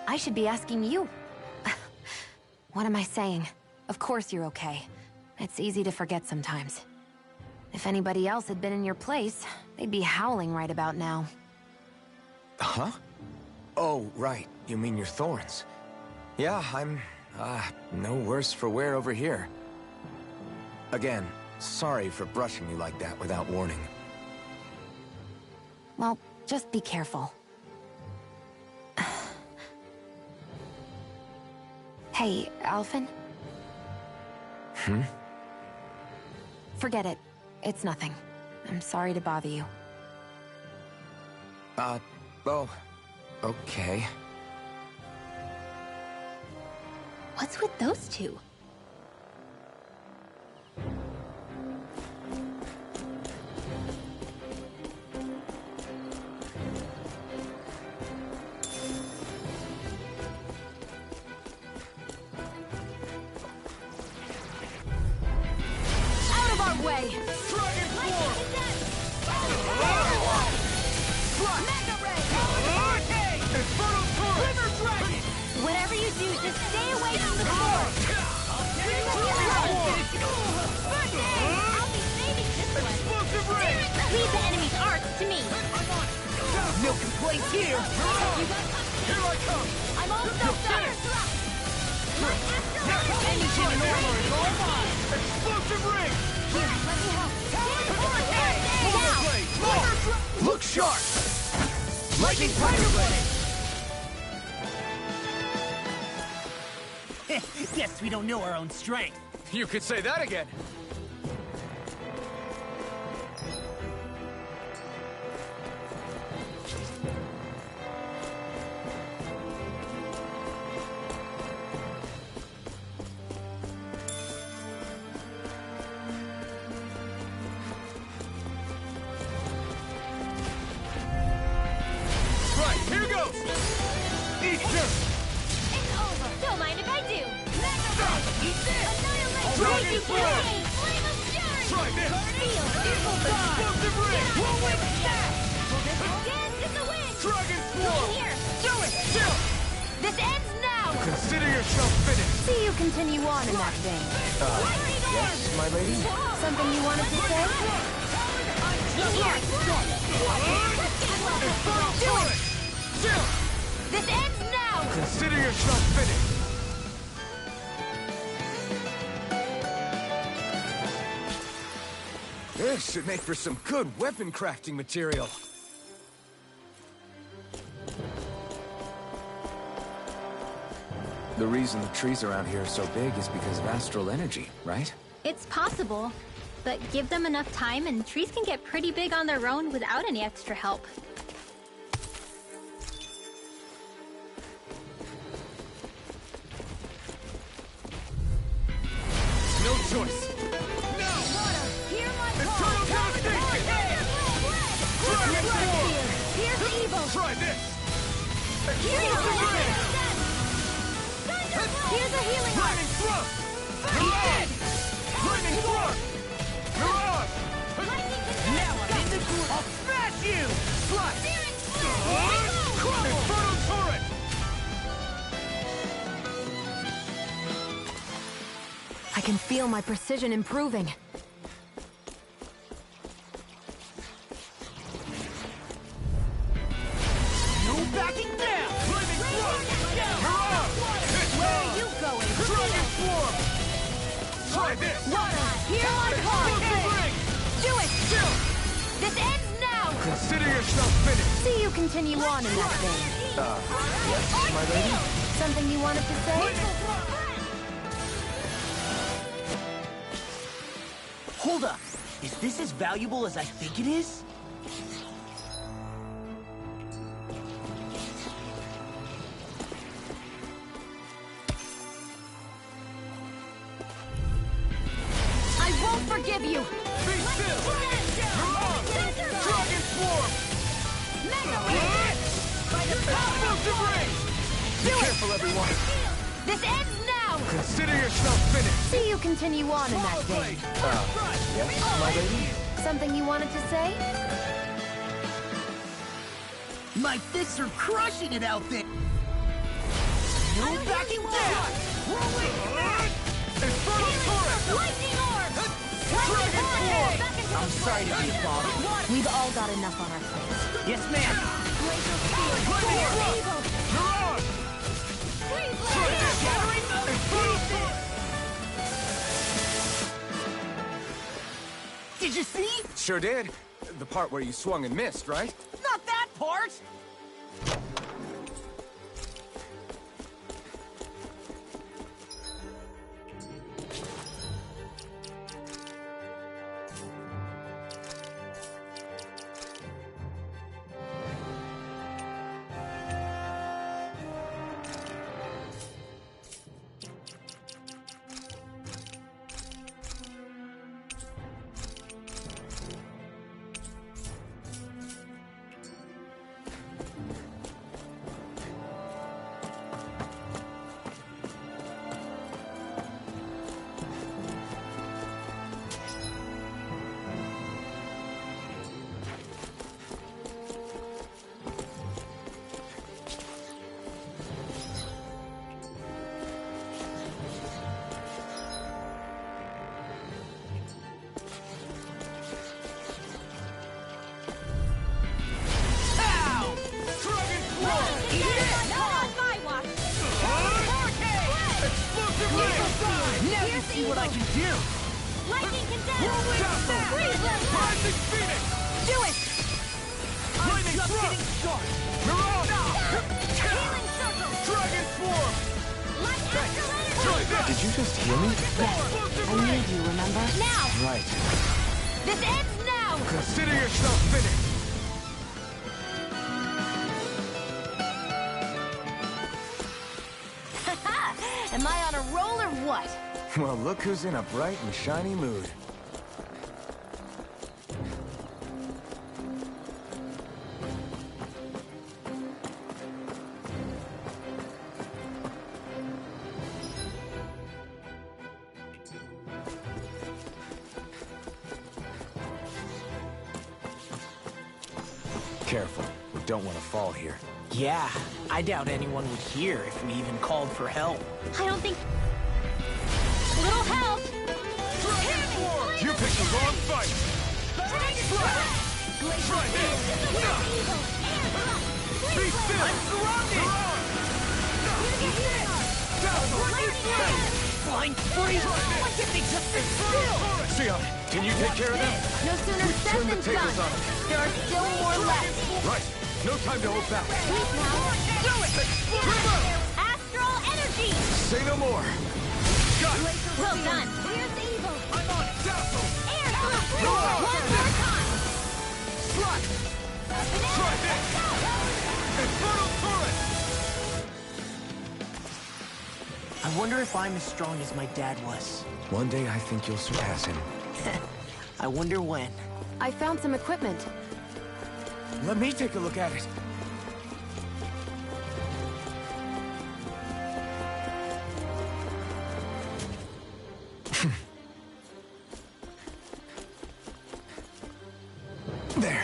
I should be asking you. What am I saying? Of course you're okay. It's easy to forget sometimes. If anybody else had been in your place, they'd be howling right about now. Huh? Oh, right. You mean your thorns. Yeah, I'm, no worse for wear over here. Again, sorry for brushing you like that without warning. Well, just be careful. Hey, Alphen? Hmm? Forget it. It's nothing. I'm sorry to bother you. Oh, okay. What's with those two? Out of our way! Dragon form! Mega Ray! Arcade! Infernal Torrent! River Dragon! Whatever you do, just stay away from the core. I'll be saving this one. Explosive ring! Leave the enemy's arts to me. No complaints here! Here I come! I'm all soaked up. Engine and armor is all mine! Explosive ring! Here, let me help. Now! Look sharp! Lightning Tiger Blade! Guess we don't know our own strength. You could say that again. Right, here goes! Eat this! It's over. Don't mind if I do. Eat this! Annihilate! Dragon Raging Flame! Flame! Flame of Fury! Try this! Feel evil vibe! Explosive ring! Whoa, wait, stop! Dance in the wind! Dragon Look Swarm! here! Do it! Chill! This ends now! Consider yourself finished. See you continue on in that vein. Yes, my lady? Something you wanted to say? In here! Infernal Torrent! Chill! This ends now! Consider yourself finished. This should make for some good weapon crafting material. The reason the trees around here are so big is because of astral energy, right? It's possible, but give them enough time and trees can get pretty big on their own without any extra help. No choice! Now! Hear my Eternal devastation! Dragon Swarm! Here's the evil! Try this! Explosive ring! Here's a healing arm! Lightning thrust! Mirage! Lightning thrust! Mirage! Now I'm in the groove! I'll smash you! Slice! Crumble! Infernal Torrent! I can feel my precision improving. yourself finished! See you continue on in that vein. Yes, my lady? Something you wanted to say? Hold up. Is this as valuable as I think it is? I won't forgive you! Be still! Dragon Swarm! Explosive ring! Be careful, everyone! This ends now! Consider yourself finished! See you continue on in that vein. Yes, my lady? Something you wanted to say? My fists are crushing it out there! No backing down! Infernal Torrent! Lightning orb! Dragon Swarm! I'm sorry to be a bother. We've all got enough on our plates. Yes, ma'am! Lightning Thrust! You're on! Infernal Torrent! Did you see? Sure did. The part where you swung and missed, right? Not that part! See what I can do! Lightning condensed! Freeze blast! Rising Phoenix! Do it! Lightning Thrust! Mirage! Healing circle! Dragon Swarm! Light astral energy! Did you just hear me? I need you, remember? Now! Right. This ends now! Consider yourself finished! Am I on a roll or what? Well, look who's in a bright and shiny mood. Careful. We don't want to fall here. Yeah, I doubt anyone would hear if we even called for help. I don't think... Little help! You picked the wrong fight! Try this! Be still! I'm surrounded! Flying free! Why can't they just sit still? Sion, can you take care of them? No sooner We've said turned than the tables done. on them. There are still more left. Right. No time to hold back. Sleep now. Do it! River! Astral energy! Say no more. Got it! Well done! Here's evil! I'm on Dazzle! Air one more time! Slot! Try this! Infernal Torrent! I wonder if I'm as strong as my dad was. One day I think you'll surpass him. I wonder when. I found some equipment. Let me take a look at it. There.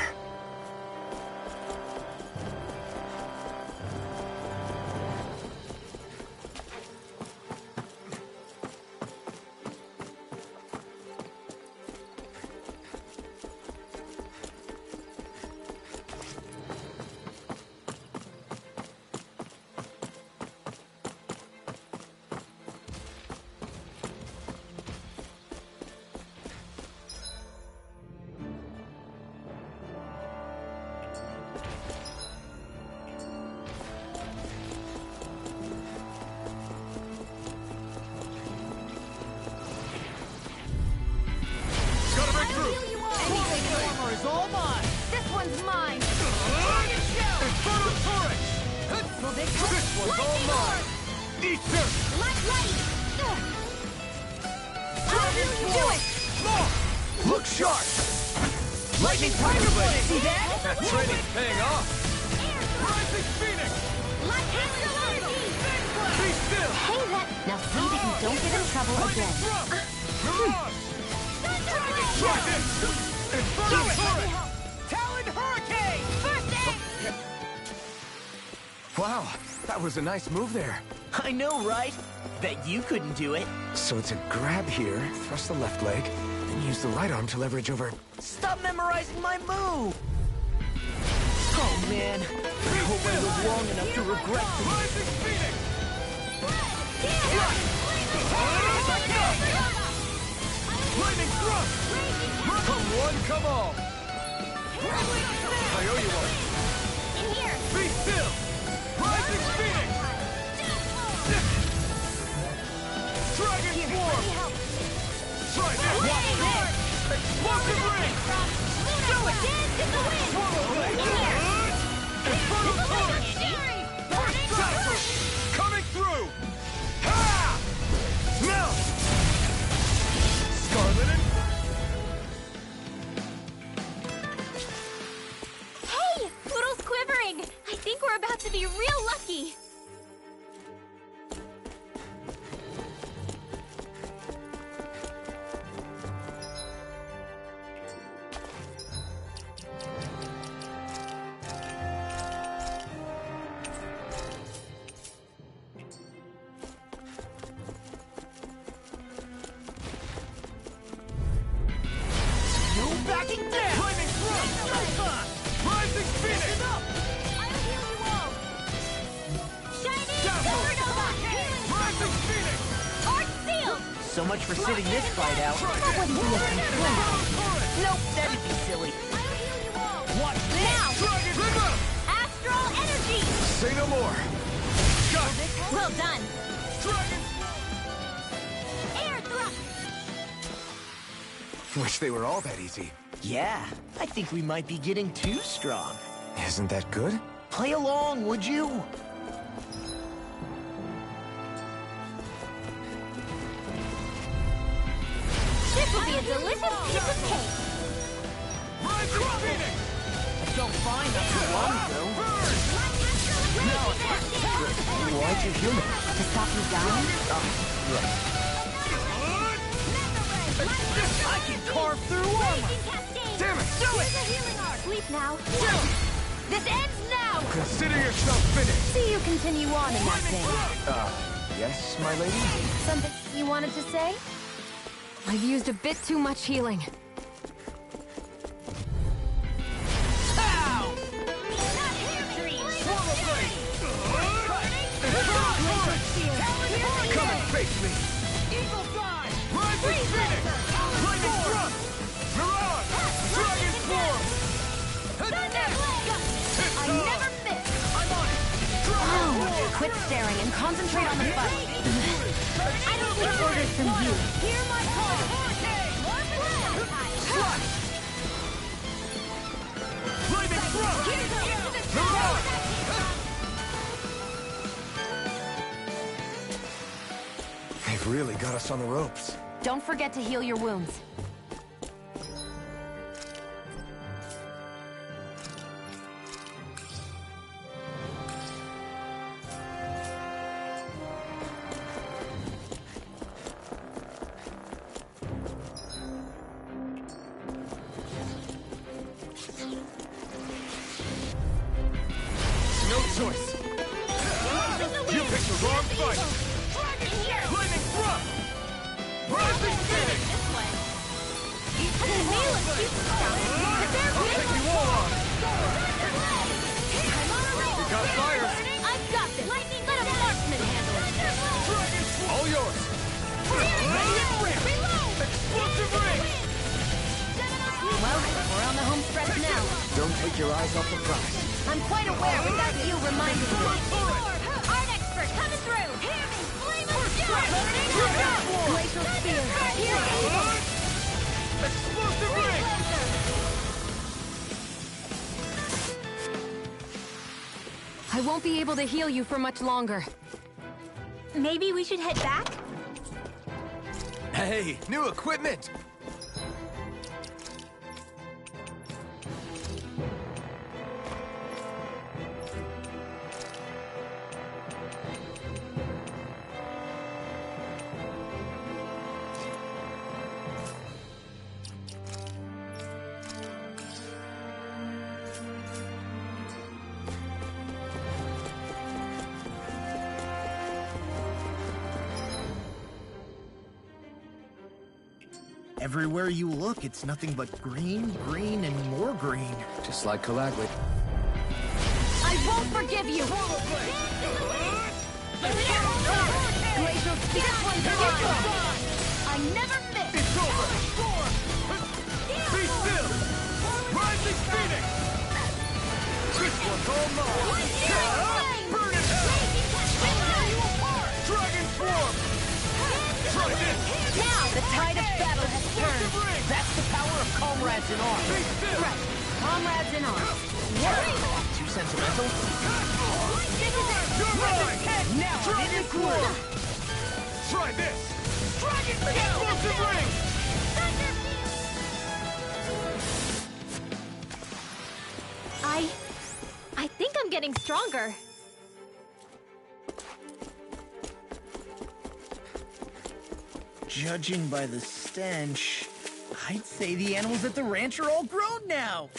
one's mine! Infernal turret! Will this This one's all mine! Easter! Light! Dragon Do it! Look sharp! Lightning Tiger Blade! See that? That training's paying off! Rising Phoenix! Light energy! Be still! Hey, that... Now see that you don't get in trouble again. Mirage! Dragon! Infernal turret! Talon Hurricane! First aid! Wow, that was a nice move there. I know, right? Bet you couldn't do it. So it's a grab here, thrust the left leg, then use the right arm to leverage over... Stop memorizing my move! Oh man, I hope I live long enough to regret this. Rising Phoenix! Lightning thrust! Come one, come all! I owe you one. In here! Be still! Rising Phoenix! Dragon Swarm! Try this! Watch this! Explosive ring! Do it! Dance in the wind! Swallow blade! In here! Infernal turret! First tackle! Coming through! Ha! Melt! Scarlet and... Hey! Poodle's quivering! I think we're about to be real lucky! No backing down! Lightning thrust! Rising Phoenix! I'll heal you all! Shining Supernova! Rising Phoenix! Arc Seal! So much for sitting this fight out. That wouldn't be a complaint. Nope, that'd be silly. I'll heal you all! Watch this! Now! Dragon River! Astral Energy! Say no more! Got it! Well done! Dragon! Air Thrust! Wish they were all that easy. Yeah, I think we might be getting too strong. Isn't that good? Play along, would you? This will be a delicious piece of cake! Rising Phoenix! I felt fine not too long ago. Why'd you heal me? To stop you dying? I can carve through armor! Damn it! Do it! Sleep now. This ends now! Consider yourself finished! See you continue on in that vein. Yes, my lady? Something you wanted to say? I've used a bit too much healing. Ow! Swallow blade! Infernal turret! Come and face me! Eagle fly! Rising Phoenix! Lightning thrust! Mirage! Dragon Swarm! I never miss! I'm on it! Dragon Swarm! Quit staring and concentrate on the fight. I don't Take orders from you. Hear my call! Slash! Lightning thrust! Mirage! They've really got us on the ropes. Don't forget to heal your wounds. No choice! You picked the wrong fight! Lightning thrust! Rising Phoenix! I'll take you all on! You got fire! I've got this! Let a marksman handle it! Dragon Swarm! All yours! Radiant Ring! Explosive ring! Well, we're on the home stretch now. Don't take your eyes off the prize. I'm quite aware without you reminding me. Art expert coming through! Hear me! Flame of fury! Glacial Spear. Explosive ring! won't be able to heal you for much longer. Maybe we should head back? Hey, new equipment! Everywhere you look, it's nothing but green, green, and more green. Just like Calagli. I won't forgive you! Glacial Speed! This one's mine! I never miss! It's over! Be still! Rising Phoenix! This one's all mine! Burn in hell! Dragon Swarm! Try this! Now the tide of battle has turned. That's the power of comrades in arms. Right. Comrades in arms. Too sentimental? You're mine! Now Dragon Swarm! Try this! Dragon Explosive Ring! I think I'm getting stronger. Judging by the stench, I'd say the animals at the ranch are all grown now.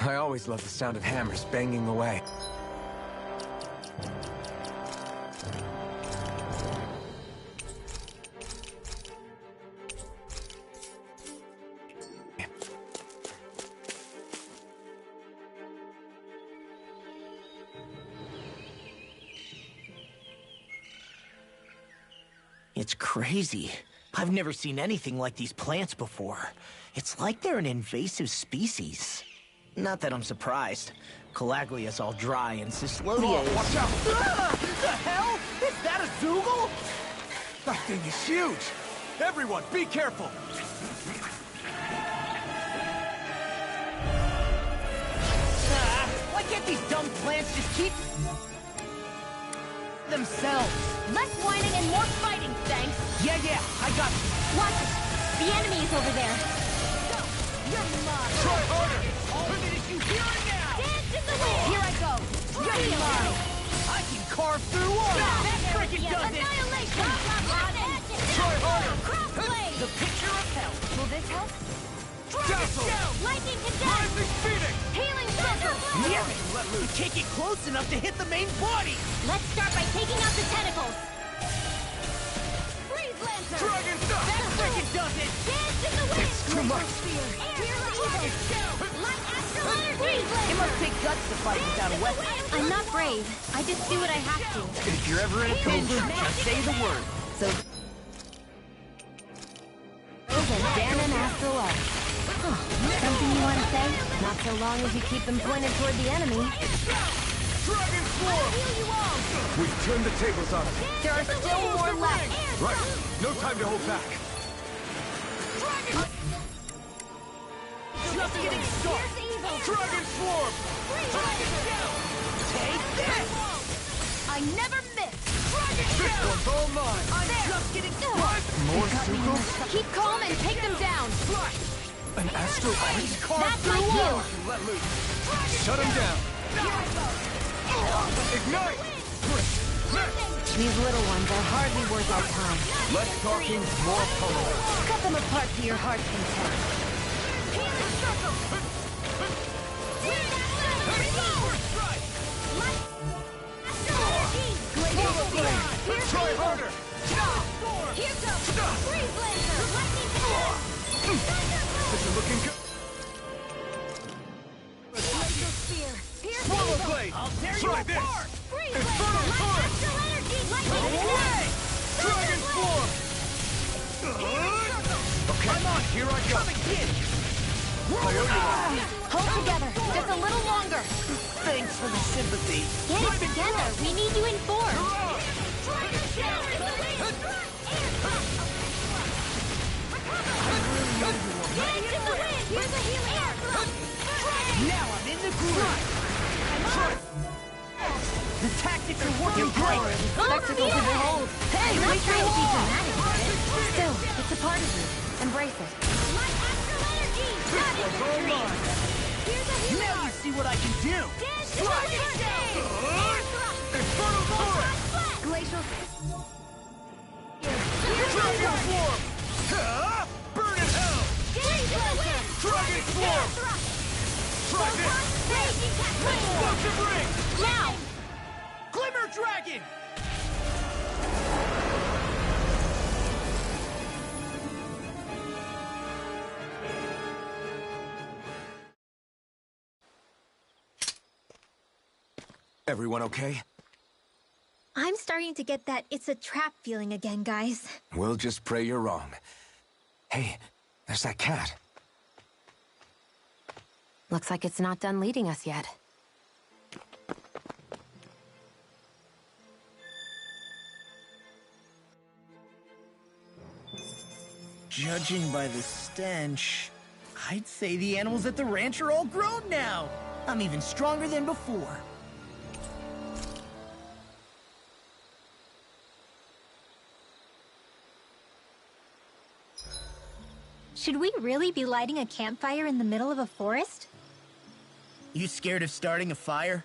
I always love the sound of hammers banging away. It's crazy. I've never seen anything like these plants before. It's like they're an invasive species. Not that I'm surprised. Calaglia's all dry and Cyslodia is... Watch out! Ah! The hell? Is that a Zoogle? That thing is huge! Everyone, be careful! These dumb plants just keep themselves. Less whining and more fighting, thanks. Yeah, I got you. Watch it. The enemy is over there. Go. You're mine. Try harder! All of it is you here and now. Dance in the wind. Here I go. You're mine. I can carve through all. That freaking does it. Annihilation. Try harder! Crossblade. The picture of hell. Will this help? Dazzle! Lightning condemn. Rising Phoenix! Healing Thunder Blade. Damn it. We can't get close enough to hit the main body. Let's start by taking out the tentacles. Freeze Lancer. Dragon Dust! That freaking does it. Dance in the wind. It's too much! Light Astral Energy. It must take guts to fight without a weapon. I'm not brave. I just do what I have to. If you're ever in a pinch, just say the word. So... and Dan and Astral are. Something you want to say? Not so long as you keep them pointed toward the enemy. Dragon Swarm! We've turned the tables on him. There are still more left. Right. No time to hold back. Just getting started. Dragon Swarm! Take this. I never miss. This one's all mine! I'm just getting started. More Zuko? Keep calm and take them down. An Astral Ice? That's my cue. Let loose. Shut him down. Ignite! These little ones are hardly worth our time. Less talking, more pummeling. Cut them apart to your heart's content. Try harder! Here comes Freeze Lancer. Lightning condemn. This is looking good. Laser Spear. Pierce Swallow Evil. Blade! I'll tear you Try this! apart. Freeze Inferno Lancer. Light Torrent! Astral Energy. Lightning Away. condemn. Dragon Swarm! Okay, I'm on. here I go. Come and get it. Hold together. Just a little longer. Thanks for the sympathy. Get it together. We need you informed. Now I'm in the groove. The tactics are working great. Spectacle to behold. Hey, I'm not not trying trying to to be be dramatic with it. Still, it's a part of you. Embrace it. Now you see what I can do. Inferno Torrent! Glacial... Dragon Swarm! Burn in hell! Dragon Swarm! Try this! Explosive Ring! Now! Glimmer Dragon! Everyone okay? I'm starting to get that it's a trap feeling again, guys. We'll just pray you're wrong. Hey, there's that cat. Looks like it's not done leading us yet. Judging by the stench, I'd say the animals at the ranch are all grown now. I'm even stronger than before. Should we really be lighting a campfire in the middle of a forest? You scared of starting a fire?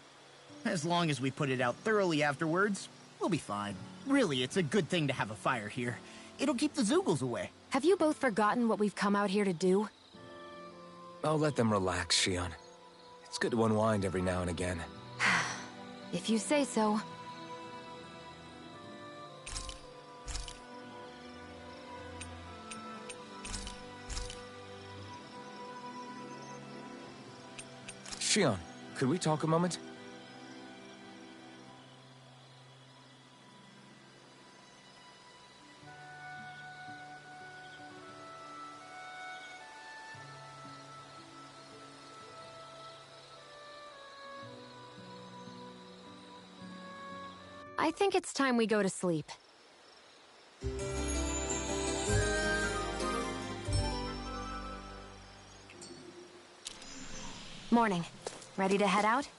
As long as we put it out thoroughly afterwards, we'll be fine. Really, it's a good thing to have a fire here. It'll keep the Zoogles away. Have you both forgotten what we've come out here to do? I'll let them relax, Shion. It's good to unwind every now and again. If you say so. Shion, could we talk a moment? I think it's time we go to sleep. Morning. Ready to head out?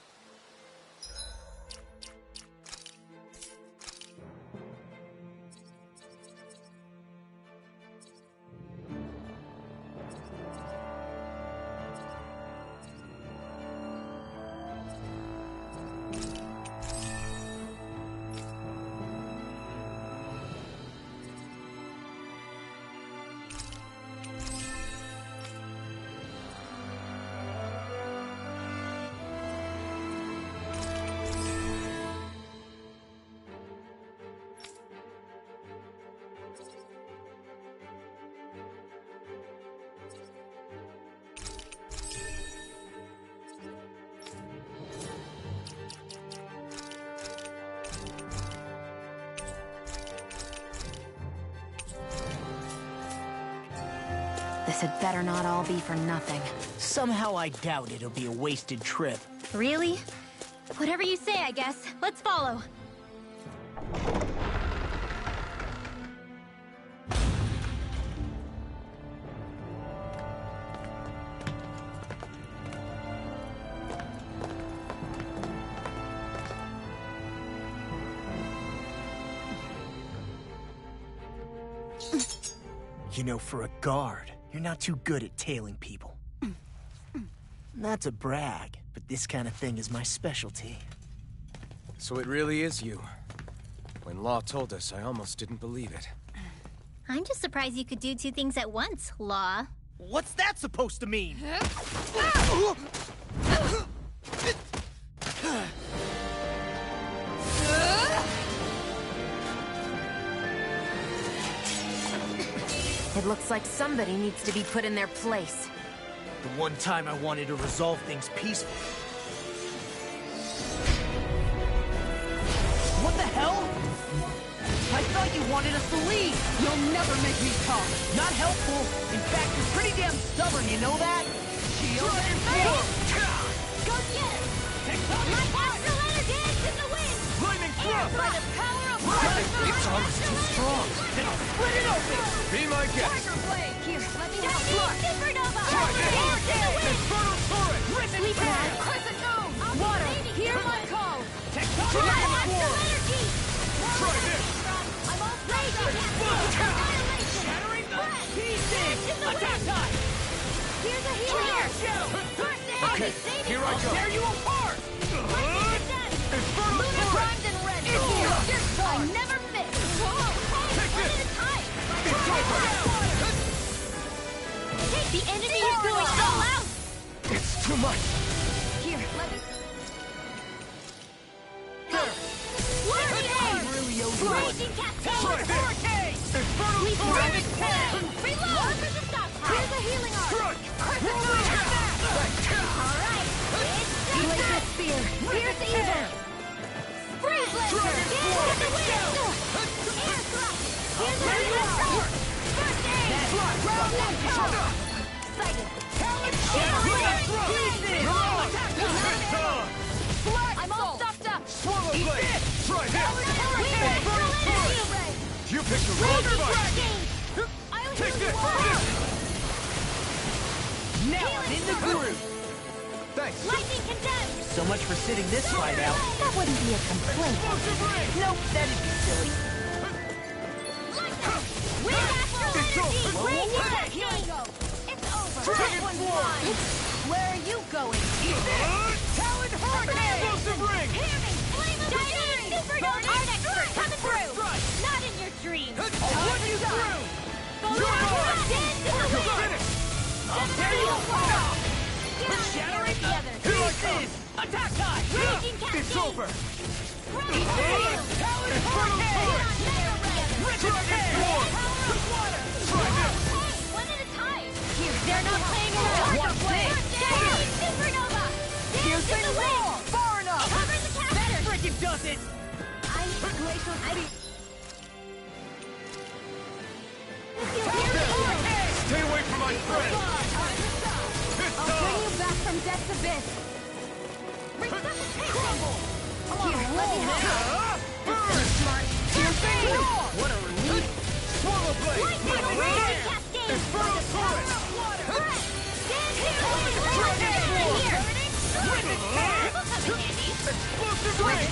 This had better not all be for nothing. Somehow I doubt it'll be a wasted trip. Really? Whatever you say, I guess. Let's follow. You know, for a guard, you're not too good at tailing people. Not to brag, but this kind of thing is my specialty. So it really is you. When Law told us, I almost didn't believe it. I'm just surprised you could do two things at once, Law. What's that supposed to mean? It looks like somebody needs to be put in their place. The one time I wanted to resolve things peacefully. What the hell? I thought you wanted us to leave! You'll never make me talk. Not helpful. In fact, you're pretty damn stubborn, you know that? Shield and Go get it! My astral energy is in the wind! Lightning Air by the power of Its arm is too strong. Then I'll split it open! Be my guest. Tiger Blade! Here, let me help. Supernova! Infernal Torrent! Sleep down! Crescent Moon! Water, Hear my call! My astral energy! Try this! I'm all raging annihilation! Shattering the pieces! Attack time! Here's a healer! First aid! Okay, here I go. Tear you apart! Infernal Lunar Torrent! primed and red! I never miss! Take One this! at a time! It's over! The enemy is going all out! It's too much! Here, let me... There! Raging Cascade! Hurricane! Infernal Leap Torrent! Rabbit Flame! Reload! Here's a healing arm! Strike! Alright! Glacial Spear! Here's evil! Freeze Laser! Get the wind! Air Thrust! Here's a healing arm! First aid! Round that power! Sighted! I'm all stuffed up! Swallow Blade! Try this! Infernal You picked the wrong fight! Take this! Now I'm in the groove! Thanks! Lightning condemned! So much for sitting this fight out. That wouldn't be a complaint. Explosive ring! Nope, that'd be silly. Wind astral It's energy! over. Radiant Cascade! It's over! Dragon That one's Swarm. mine! Where are you going? Talon Hurricane! Explosive ring! Hear me! Flame of Dynamic Supernova! Art expert coming through! Not in your dreams! I'll run you through! Dance in the wind! Finish! I'll tear you apart! Shattering the other! Pieces! Attack time! Raging Cascade! It's over! Talon Hurricane! Dragon Swarm! Try this! One at a time! Here, they're not playing around! Watch this! Supernova! Dance in the wind! Far enough! Cover the caster! Frickin' does it! Glacial Speed! Stay away from my friend! I'll bring you back from death's abyss! Crumble! Here, let me help! Burn! Smart! What a relief! Swallow Blade! Lightning Raging Cascade! Infernal Torrent! Explosive ring!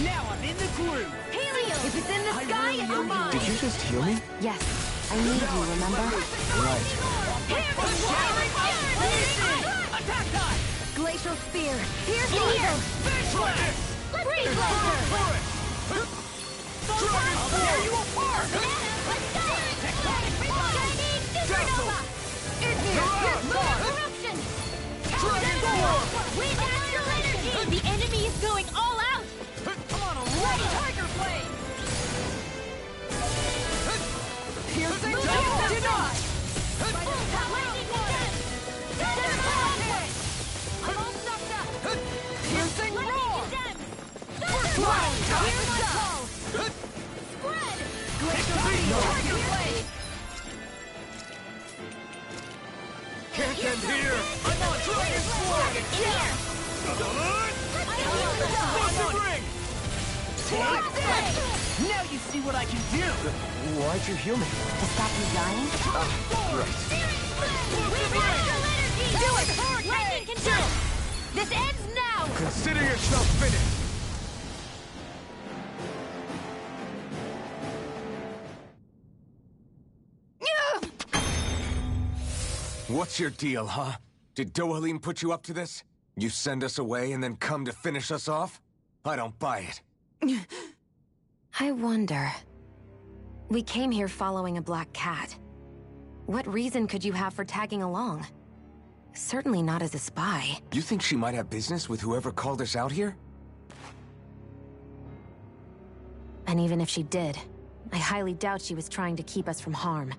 Now I'm in the groove! Helios! If it's in the sky, it's mine! Did you just heal me? Yes, I need you, remember? Right. Attack time! Glacial Spear. Here's the evil! Try this! Freeze Infernal Laser! Torrent! Dragon Tear Swarm! you apart! Let's go! Chinese Supernova! In here! Lunar Corruption! Dragon Swarm! Wind astral energy! The enemy is going all out! Come on, already! Tiger Blade! Piercing double! Denied! Lightning condemned! I'm all stuffed up! Piercing Lightning roar! condemned! First Here's round! my call! Spread! Glacial Beam! Tiger Blade! Now you see what I can do! Why'd you heal me? To stop you dying? Right. Do it! Lightning control! This ends now! Consider yourself finished! What's your deal, huh? Did Dohalim put you up to this? You send us away and then come to finish us off? I don't buy it. I wonder. We came here following a black cat. What reason could you have for tagging along? Certainly not as a spy. You think she might have business with whoever called us out here? And even if she did, I highly doubt she was trying to keep us from harm.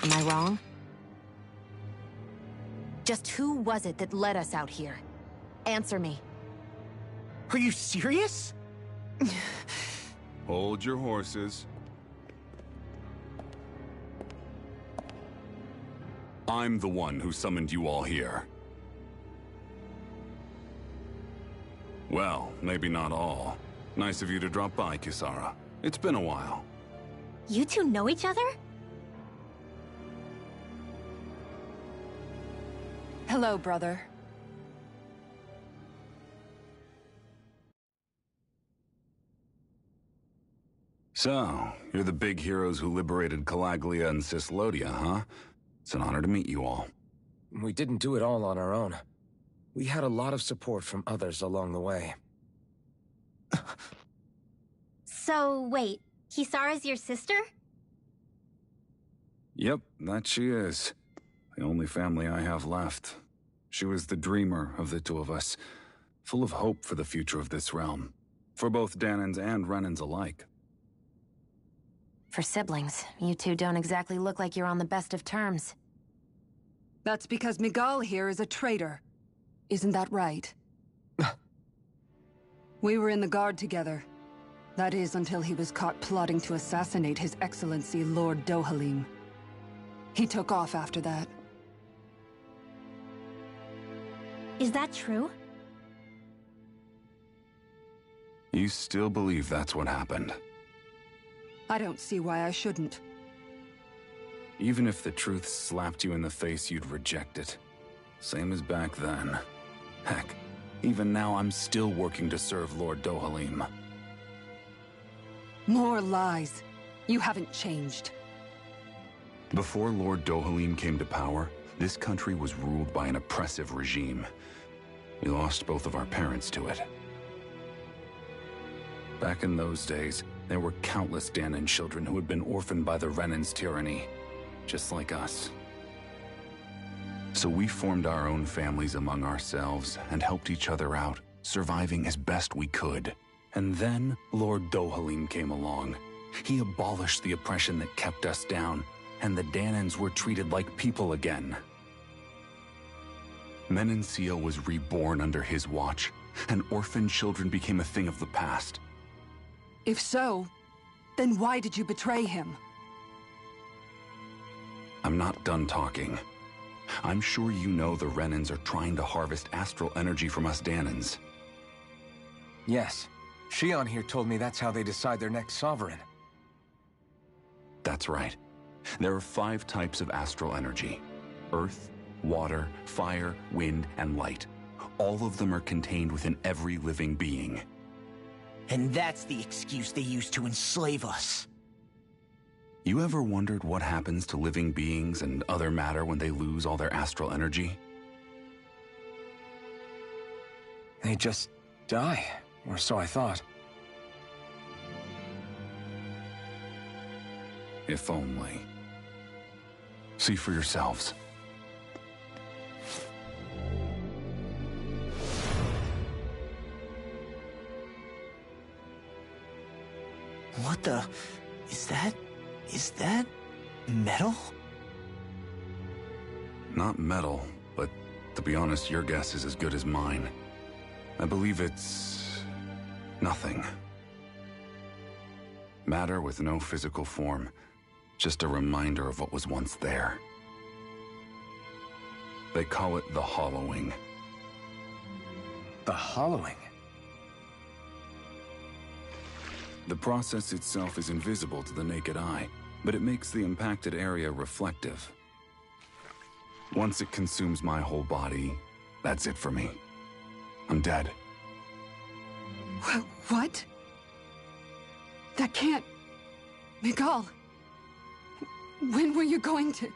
Am I wrong? Just who was it that led us out here? Answer me. Are you serious? Hold your horses. I'm the one who summoned you all here. Well, maybe not all. Nice of you to drop by, Kisara. It's been a while. You two know each other? Hello, brother. So, you're the big heroes who liberated Calaglia and Cyslodia, huh? It's an honor to meet you all. We didn't do it all on our own. We had a lot of support from others along the way. So, wait. Kisara's your sister? Yep, that she is. The only family I have left. She was the dreamer of the two of us, full of hope for the future of this realm, for both Dahnans and Renans alike. For siblings, you two don't exactly look like you're on the best of terms. That's because Miguel here is a traitor. Isn't that right? We were in the Guard together. That is, until he was caught plotting to assassinate His Excellency Lord Dohalim. He took off after that. Is that true? You still believe that's what happened? I don't see why I shouldn't. Even if the truth slapped you in the face, you'd reject it. Same as back then. Heck, even now I'm still working to serve Lord Dohalim. More lies. You haven't changed. Before Lord Dohalim came to power, this country was ruled by an oppressive regime. We lost both of our parents to it. Back in those days, there were countless Dahnan children who had been orphaned by the Renan's tyranny, just like us. So we formed our own families among ourselves and helped each other out, surviving as best we could. And then Lord Dohalim came along. He abolished the oppression that kept us down, and the Dahnans were treated like people again. Menancia was reborn under his watch, and orphaned children became a thing of the past. If so, then why did you betray him? I'm not done talking. I'm sure you know the Renans are trying to harvest astral energy from us Dahnans. Yes. Shion here told me that's how they decide their next sovereign. That's right. There are 5 types of astral energy. Earth, water, fire, wind, and light. All of them are contained within every living being. And that's the excuse they use to enslave us. You ever wondered what happens to living beings and other matter when they lose all their astral energy? They just die, or so I thought. If only. See for yourselves. What the... Is that... metal? Not metal, but to be honest, your guess is as good as mine. I believe it's... nothing. Matter with no physical form. Just a reminder of what was once there. They call it the Hollowing. the hollowing? The process itself is invisible to the naked eye, but it makes the impacted area reflective. Once it consumes my whole body, that's it for me. I'm dead. What? That can't... Miguel! When were you going to...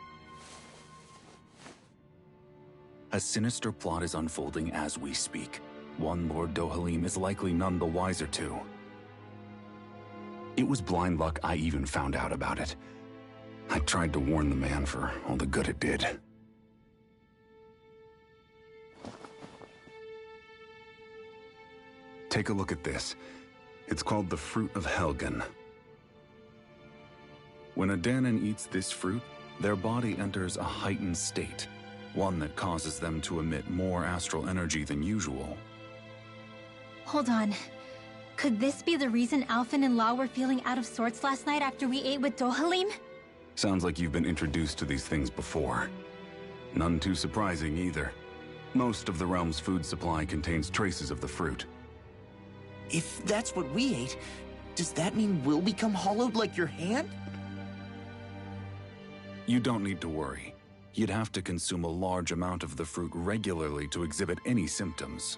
A sinister plot is unfolding as we speak. One Lord Dohalim is likely none the wiser to. It was blind luck I even found out about it. I tried to warn the man for all the good it did. Take a look at this. It's called the Fruit of Helgen. When a Dahnan eats this fruit, their body enters a heightened state, one that causes them to emit more astral energy than usual. Hold on. Could this be the reason Alphen and Lau were feeling out of sorts last night after we ate with Dohalim? Sounds like you've been introduced to these things before. None too surprising either. Most of the realm's food supply contains traces of the fruit. If that's what we ate, does that mean we'll become hollowed like your hand? You don't need to worry. You'd have to consume a large amount of the fruit regularly to exhibit any symptoms.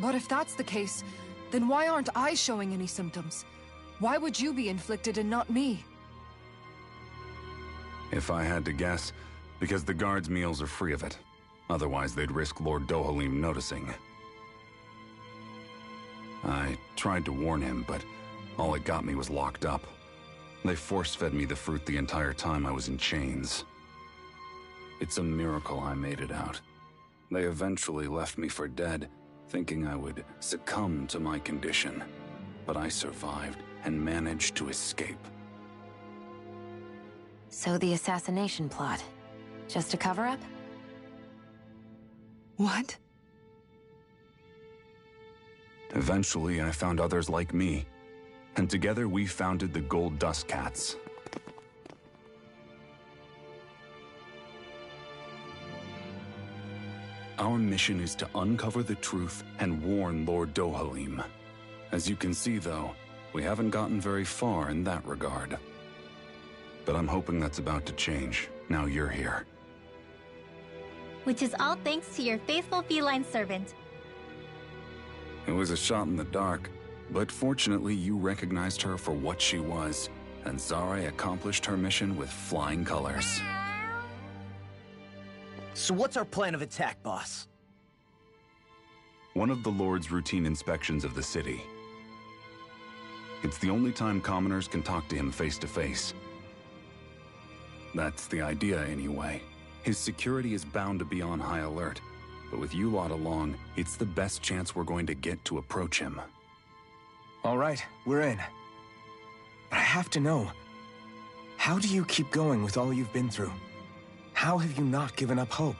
But if that's the case, then why aren't I showing any symptoms? Why would you be inflicted and not me? If I had to guess, because the guards' meals are free of it. Otherwise, they'd risk Lord Dohalim noticing. I tried to warn him, but all it got me was locked up. They force-fed me the fruit the entire time I was in chains. It's a miracle I made it out. They eventually left me for dead, thinking I would succumb to my condition. But I survived and managed to escape. So the assassination plot, just a cover-up? What? Eventually, I found others like me, and together we founded the Gold Dust Cats. Our mission is to uncover the truth and warn Lord Dohalim. As you can see, though, we haven't gotten very far in that regard. But I'm hoping that's about to change, now you're here. Which is all thanks to your faithful feline servant. It was a shot in the dark, but fortunately you recognized her for what she was, and Zare accomplished her mission with flying colors. So what's our plan of attack, boss? One of the Lord's routine inspections of the city. It's the only time commoners can talk to him face to face. That's the idea, anyway. His security is bound to be on high alert, but with you lot along, it's the best chance we're going to get to approach him. All right, we're in. But I have to know, how do you keep going with all you've been through? How have you not given up hope?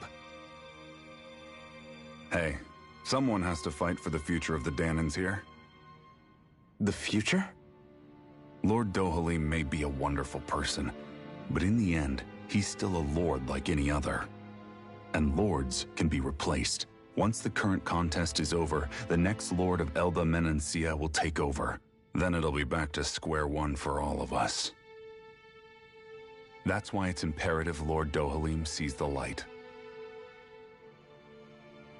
Hey, someone has to fight for the future of the Dahnans here. The future? Lord Dohalim may be a wonderful person, but in the end, he's still a lord like any other. And lords can be replaced. Once the current contest is over, the next lord of Elba Menancia will take over. Then it'll be back to square one for all of us. That's why it's imperative Lord Dohalim sees the light.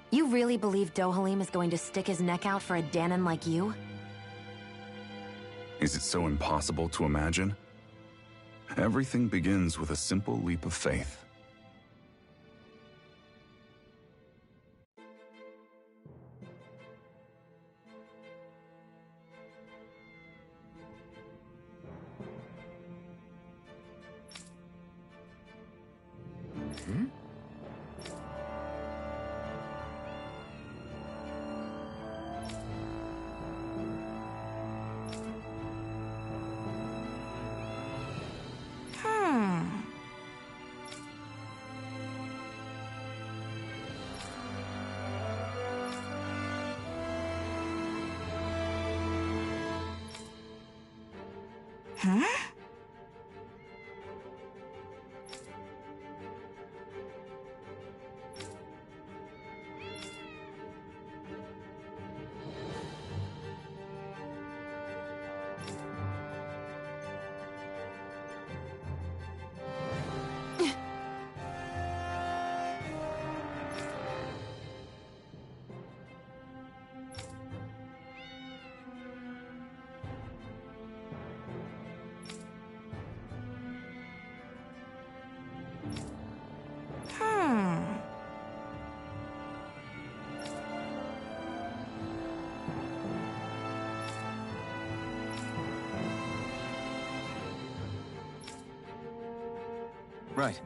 You really believe Dohalim is going to stick his neck out for a Dahnan like you? Is it so impossible to imagine? Everything begins with a simple leap of faith. Right.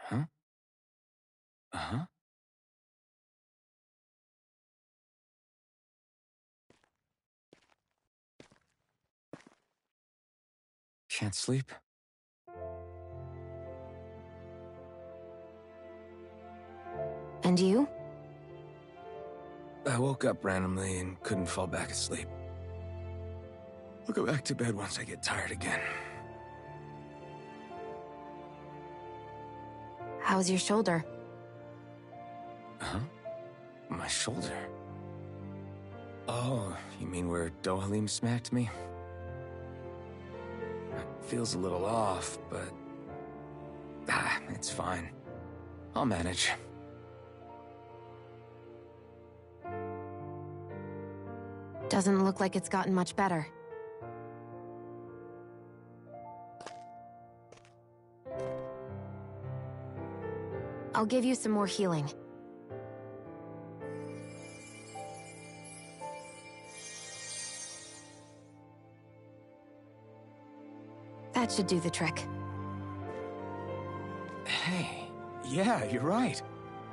Huh? Uh-huh. Can't sleep? And you? I woke up randomly and couldn't fall back asleep. I'll go back to bed once I get tired again. How's your shoulder? Huh? My shoulder? Oh, you mean where Dohalim smacked me? It feels a little off, but... it's fine. I'll manage. Doesn't look like it's gotten much better. I'll give you some more healing. That should do the trick. Hey, yeah, you're right.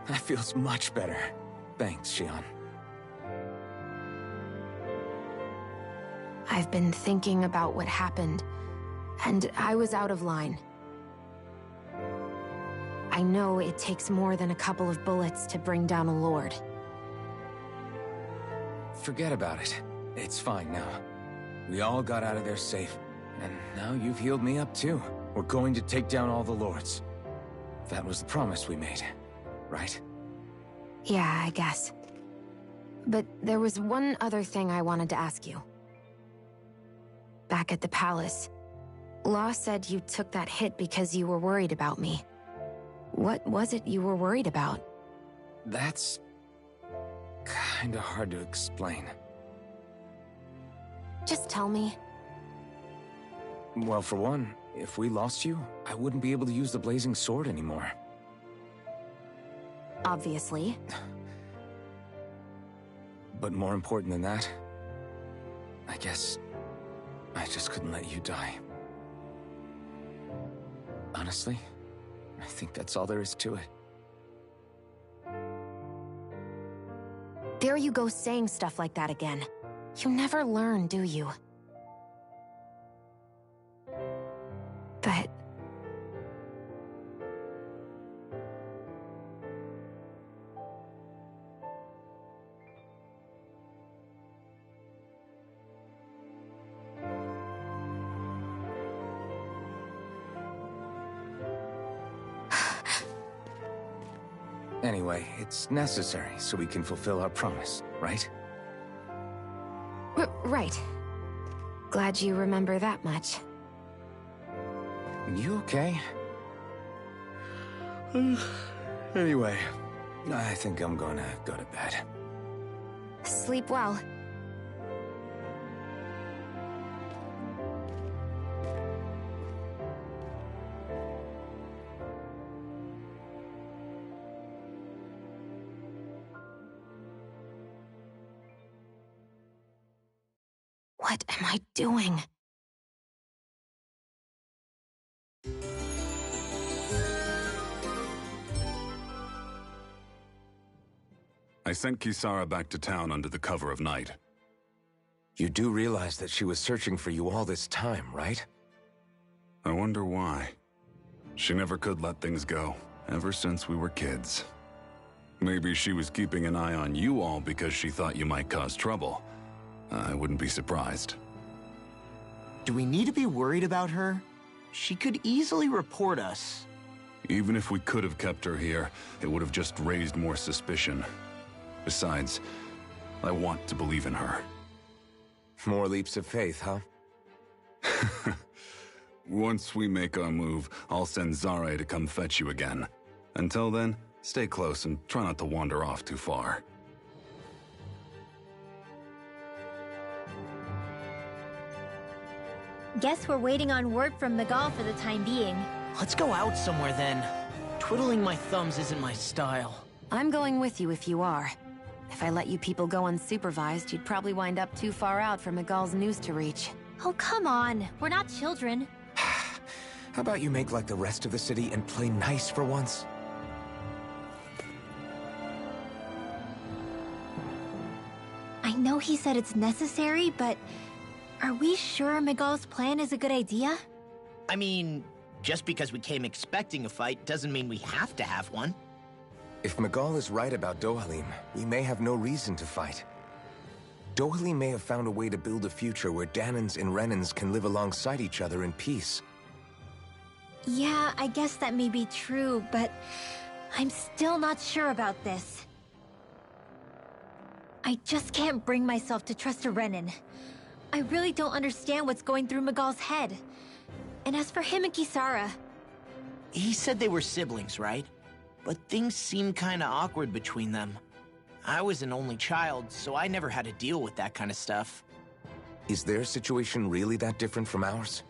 That feels much better. Thanks, Xion. I've been thinking about what happened, and I was out of line. I know it takes more than a couple of bullets to bring down a lord. Forget about it. It's fine now. We all got out of there safe, and now you've healed me up too. We're going to take down all the lords. That was the promise we made, right? Yeah, I guess. But there was one other thing I wanted to ask you. Back at the palace, Law said you took that hit because you were worried about me. What was it you were worried about? That's... kinda hard to explain. Just tell me. Well, for one, if we lost you, I wouldn't be able to use the blazing sword anymore. Obviously. But more important than that, I guess I just couldn't let you die. Honestly, I think that's all there is to it. There you go saying stuff like that again. You never learn, do you? But... Anyway, it's necessary so we can fulfill our promise, right? Right. Glad you remember that much. You okay? Anyway, I think I'm gonna go to bed. Sleep well. What am I doing? I sent Kisara back to town under the cover of night. You do realize that she was searching for you all this time, right? I wonder why. She never could let things go, ever since we were kids. Maybe she was keeping an eye on you all because she thought you might cause trouble. I wouldn't be surprised. Do we need to be worried about her? She could easily report us. Even if we could have kept her here, it would have just raised more suspicion. Besides, I want to believe in her. More leaps of faith, huh? Once we make our move, I'll send Zare to come fetch you again. Until then, stay close and try not to wander off too far. Guess we're waiting on word from Miguel for the time being. Let's go out somewhere then. Twiddling my thumbs isn't my style. I'm going with you if you are. If I let you people go unsupervised, you'd probably wind up too far out for Miguel's news to reach. Oh, come on. We're not children. How about you make like the rest of the city and play nice for once? I know he said it's necessary, but are we sure Miguel's plan is a good idea? I mean, just because we came expecting a fight doesn't mean we have to have one. If Miguel is right about Dohalim, we may have no reason to fight. Dohalim may have found a way to build a future where Dahnans and Renans can live alongside each other in peace. Yeah, I guess that may be true, but I'm still not sure about this. I just can't bring myself to trust a Renan. I really don't understand what's going through Miguel's head. And as for him and Kisara... He said they were siblings, right? But things seemed kinda awkward between them. I was an only child, so I never had to deal with that kind of stuff. Is their situation really that different from ours?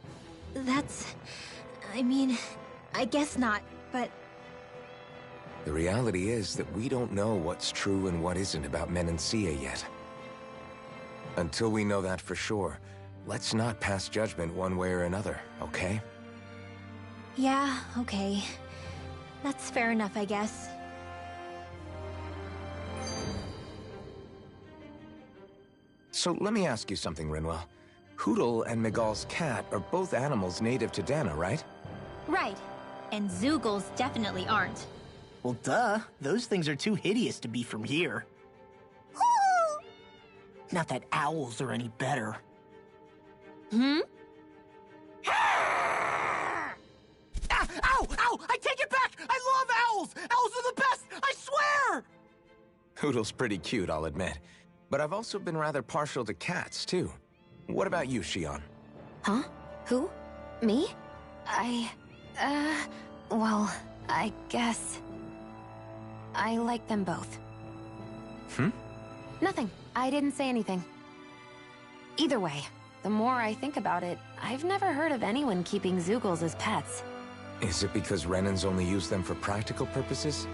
I mean, I guess not, but... The reality is that we don't know what's true and what isn't about Menancia yet. Until we know that for sure, let's not pass judgment one way or another, okay? Yeah, okay. That's fair enough, I guess. So let me ask you something, Rinwell. Hootle and Miguel's cat are both animals native to Dahna, right? Right. And Zoogles definitely aren't. Well, duh. Those things are too hideous to be from here. Not that owls are any better. Hmm? Ah! Ow! Ow! I take it back! I love owls! Owls are the best! I swear! Hootle's pretty cute, I'll admit. But I've also been rather partial to cats, too. What about you, Shion? Huh? Who? Me? Well, I guess... I like them both. Nothing. I didn't say anything. Either way, the more I think about it, I've never heard of anyone keeping Zoogles as pets. Is it because Renans only use them for practical purposes?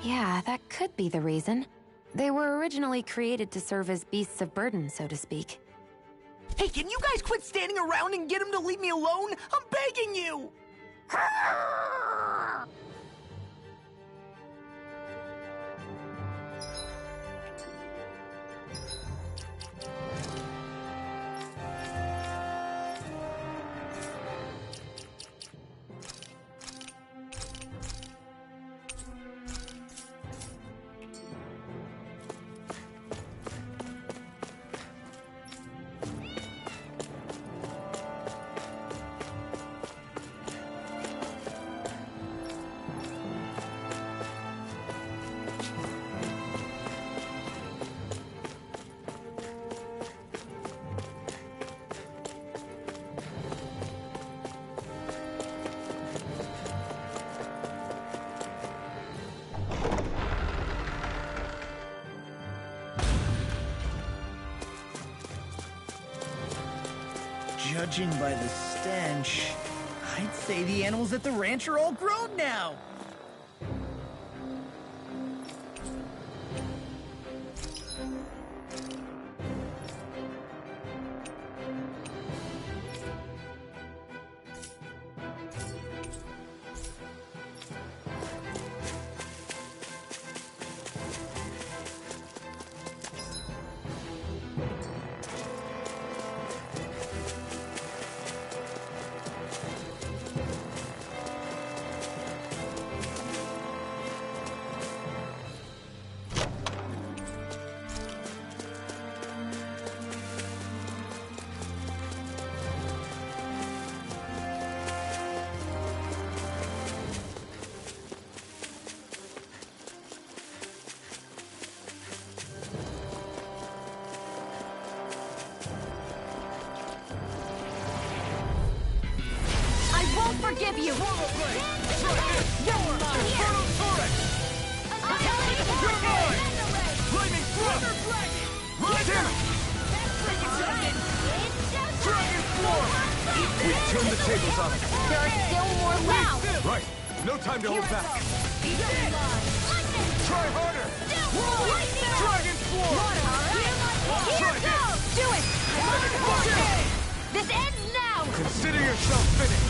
Yeah, that could be the reason. They were originally created to serve as beasts of burden, so to speak. Hey, can you guys quit standing around and get him to leave me alone? I'm begging you! Judging by the stench, I'd say the animals at the ranch are all grown now. you! You're mine! Infernal Turret! You're mine! Flaming Thrust! Right here! Dragon Form! We turned the tables on it. There are still more left. Right. No time to hold back. Try harder! Dragon Form! Here goes! Do it! This ends now! Consider yourself finished.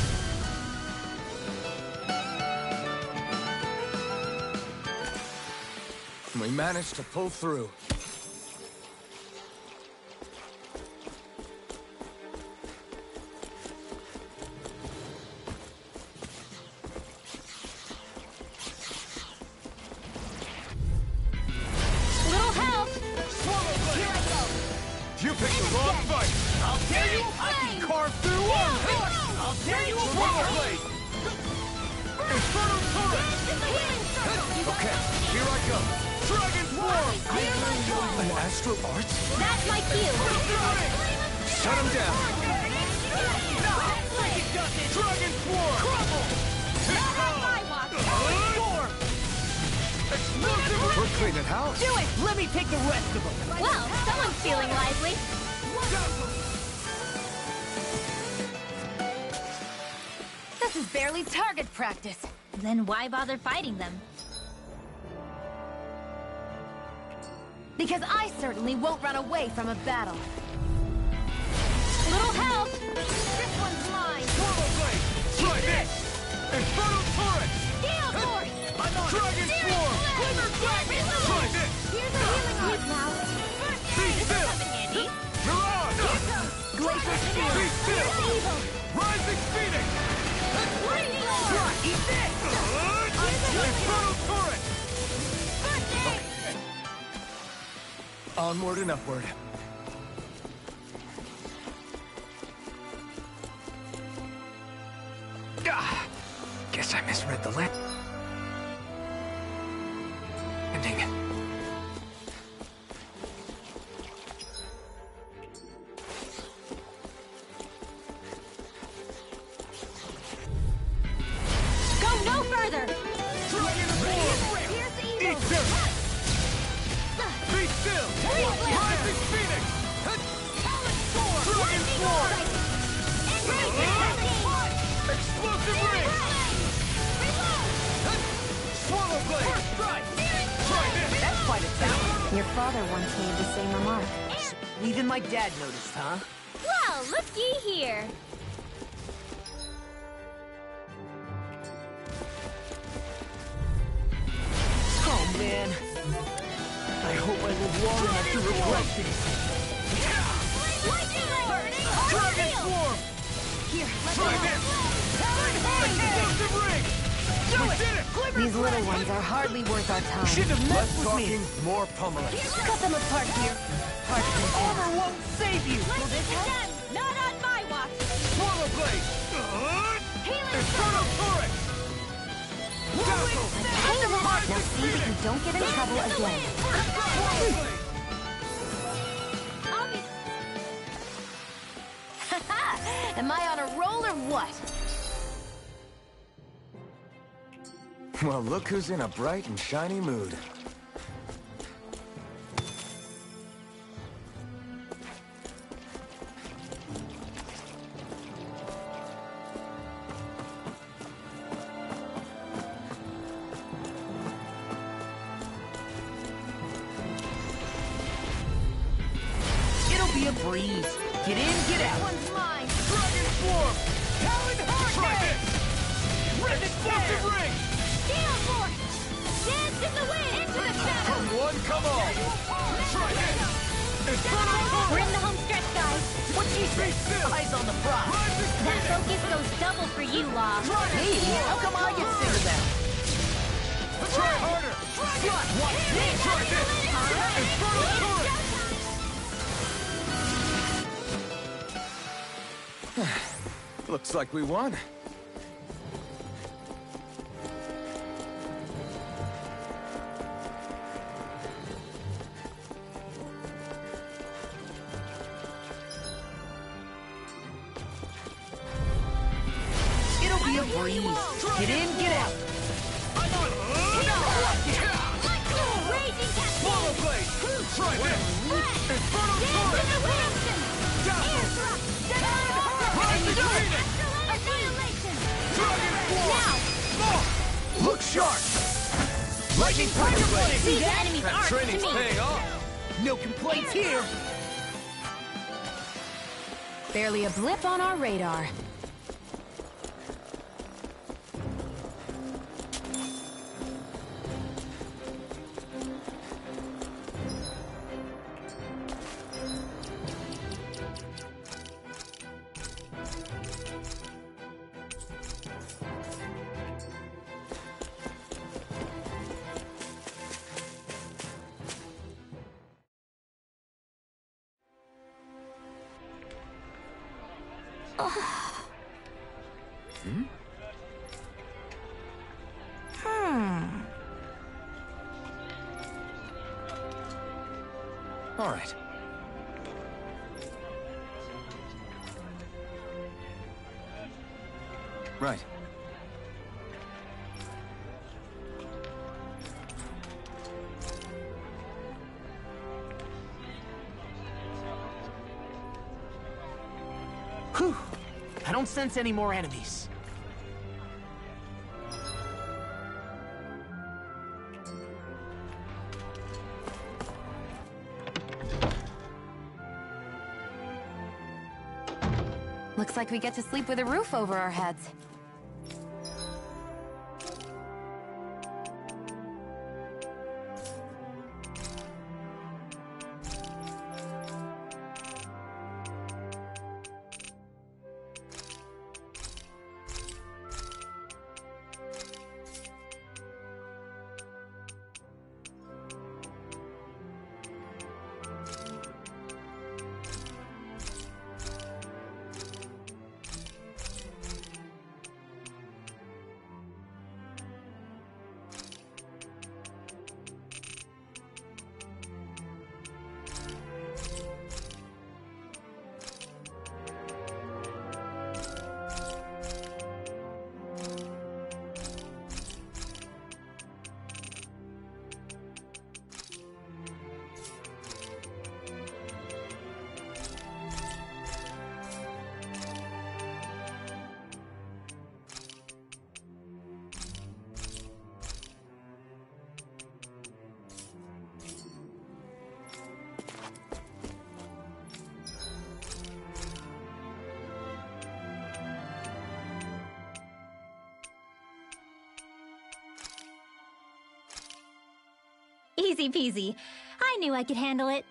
We managed to pull through. Little help! Here I go! You picked the wrong fight. I'll tear you! I can carve through one! I'll tear you apart! Infernal Turret! Okay, here I go. Dragon Form! An astral art? That's my cue! Shut him down. Dragon Form! Crumble! Form! Explosive! We're cleaning house. Do it! Let me take the rest of them! Well, someone's feeling lively. This is barely target practice. Then why bother fighting them? Because I certainly won't run away from a battle. Little help! This one's mine! Turbo Blade! Try this! Infernal Turret! Gale Force! Dragon Form! Glimmer Dragon! Try this! Here's a healing art now. Be still! Handy. Mirage! Glacial Be Shield! still! Rising Phoenix! Eat this! Infernal Turret! Onward and upward. Guess I misread the landing. Go no further! Dragon Form! Here's the Eat evil! this! Be still! Rising Phoenix! Dragon Form! Explosive Ring! Swallow Blade! Try this! That's quite a challenge. Your father once made the same remark. Even my dad noticed, huh? Well, looky here. Oh, man. I hope I live long enough to regret this. Dragon Form! Here, Try this! Explosive Ring! We did it! these little ones are hardly worth our time. Should have Less messed with me. talking, more pummeling. Cut them apart here. Parts them down. Armor won't save you! Will this help? Not on my watch. Swallow Blade! Infernal Turret! Dazzle! Cut them apart. Now see that you don't get in trouble again. Am I on a roll or what? Well, look who's in a bright and shiny mood. It'll be a breeze. Get in, get out. One's mine. Dragon Form! Talon Try Hurricane! this! Explosive Ring! Gale Force! Dance in the wind! Into the shadows! Come one, come all. Try this! Infernal Turret! We're in the home stretch, guys. What she say? Eyes on the prize. That focus goes double for you, Law. Me? How come I get singled out? Try harder! What? What? Try this! Infernal Turret! Looks like we won. It'll be a freeze. Get in, get out. Raging Swallow blade! Try this! Inferno sword! Dragon form! Look sharp! Lightning Tiger Blade! See the enemy's That arc training's to me. paying off! No complaints here. Barely a blip on our radar. All right. Right. Whew. I don't sense any more enemies. Looks like we get to sleep with a roof over our heads. Easy peasy. I knew I could handle it.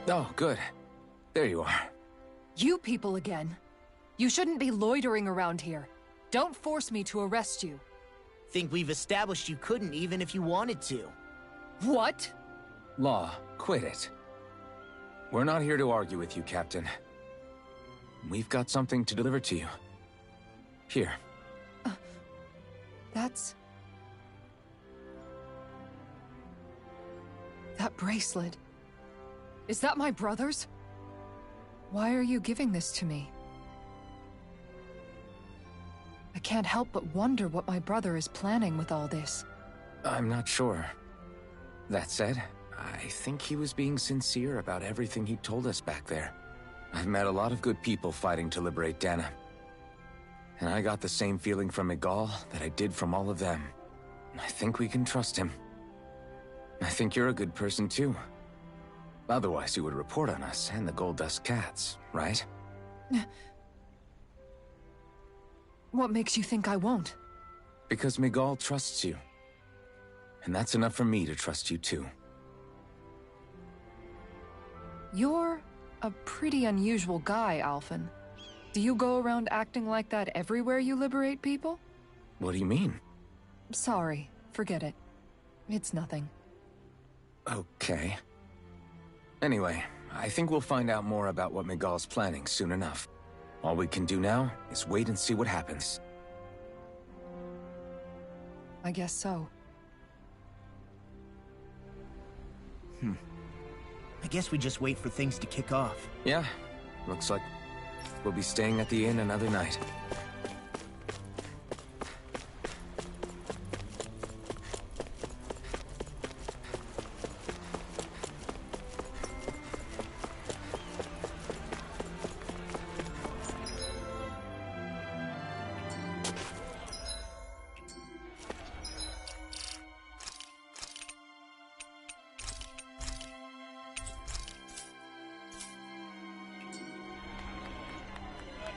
Oh, good. There you are. You people again. You shouldn't be loitering around here. Don't force me to arrest you. Think we've established you couldn't even if you wanted to. What? Law, quit it. We're not here to argue with you, Captain. We've got something to deliver to you. Here. That's... That bracelet. Is that my brother's? Why are you giving this to me? I can't help but wonder what my brother is planning with all this. I'm not sure. That said, I think he was being sincere about everything he told us back there. I've met a lot of good people fighting to liberate Dana. And I got the same feeling from Miguel that I did from all of them. I think we can trust him. I think you're a good person too. Otherwise you would report on us and the Gold Dust Cats, right? What makes you think I won't? Because Miguel trusts you. And that's enough for me to trust you too. You're a pretty unusual guy, Alphen. Do you go around acting like that everywhere you liberate people? What do you mean? Sorry, forget it. It's nothing. Okay. Anyway, I think we'll find out more about what Miguel's planning soon enough. All we can do now is wait and see what happens. I guess so. I guess we just wait for things to kick off. Yeah, looks like we'll be staying at the inn another night.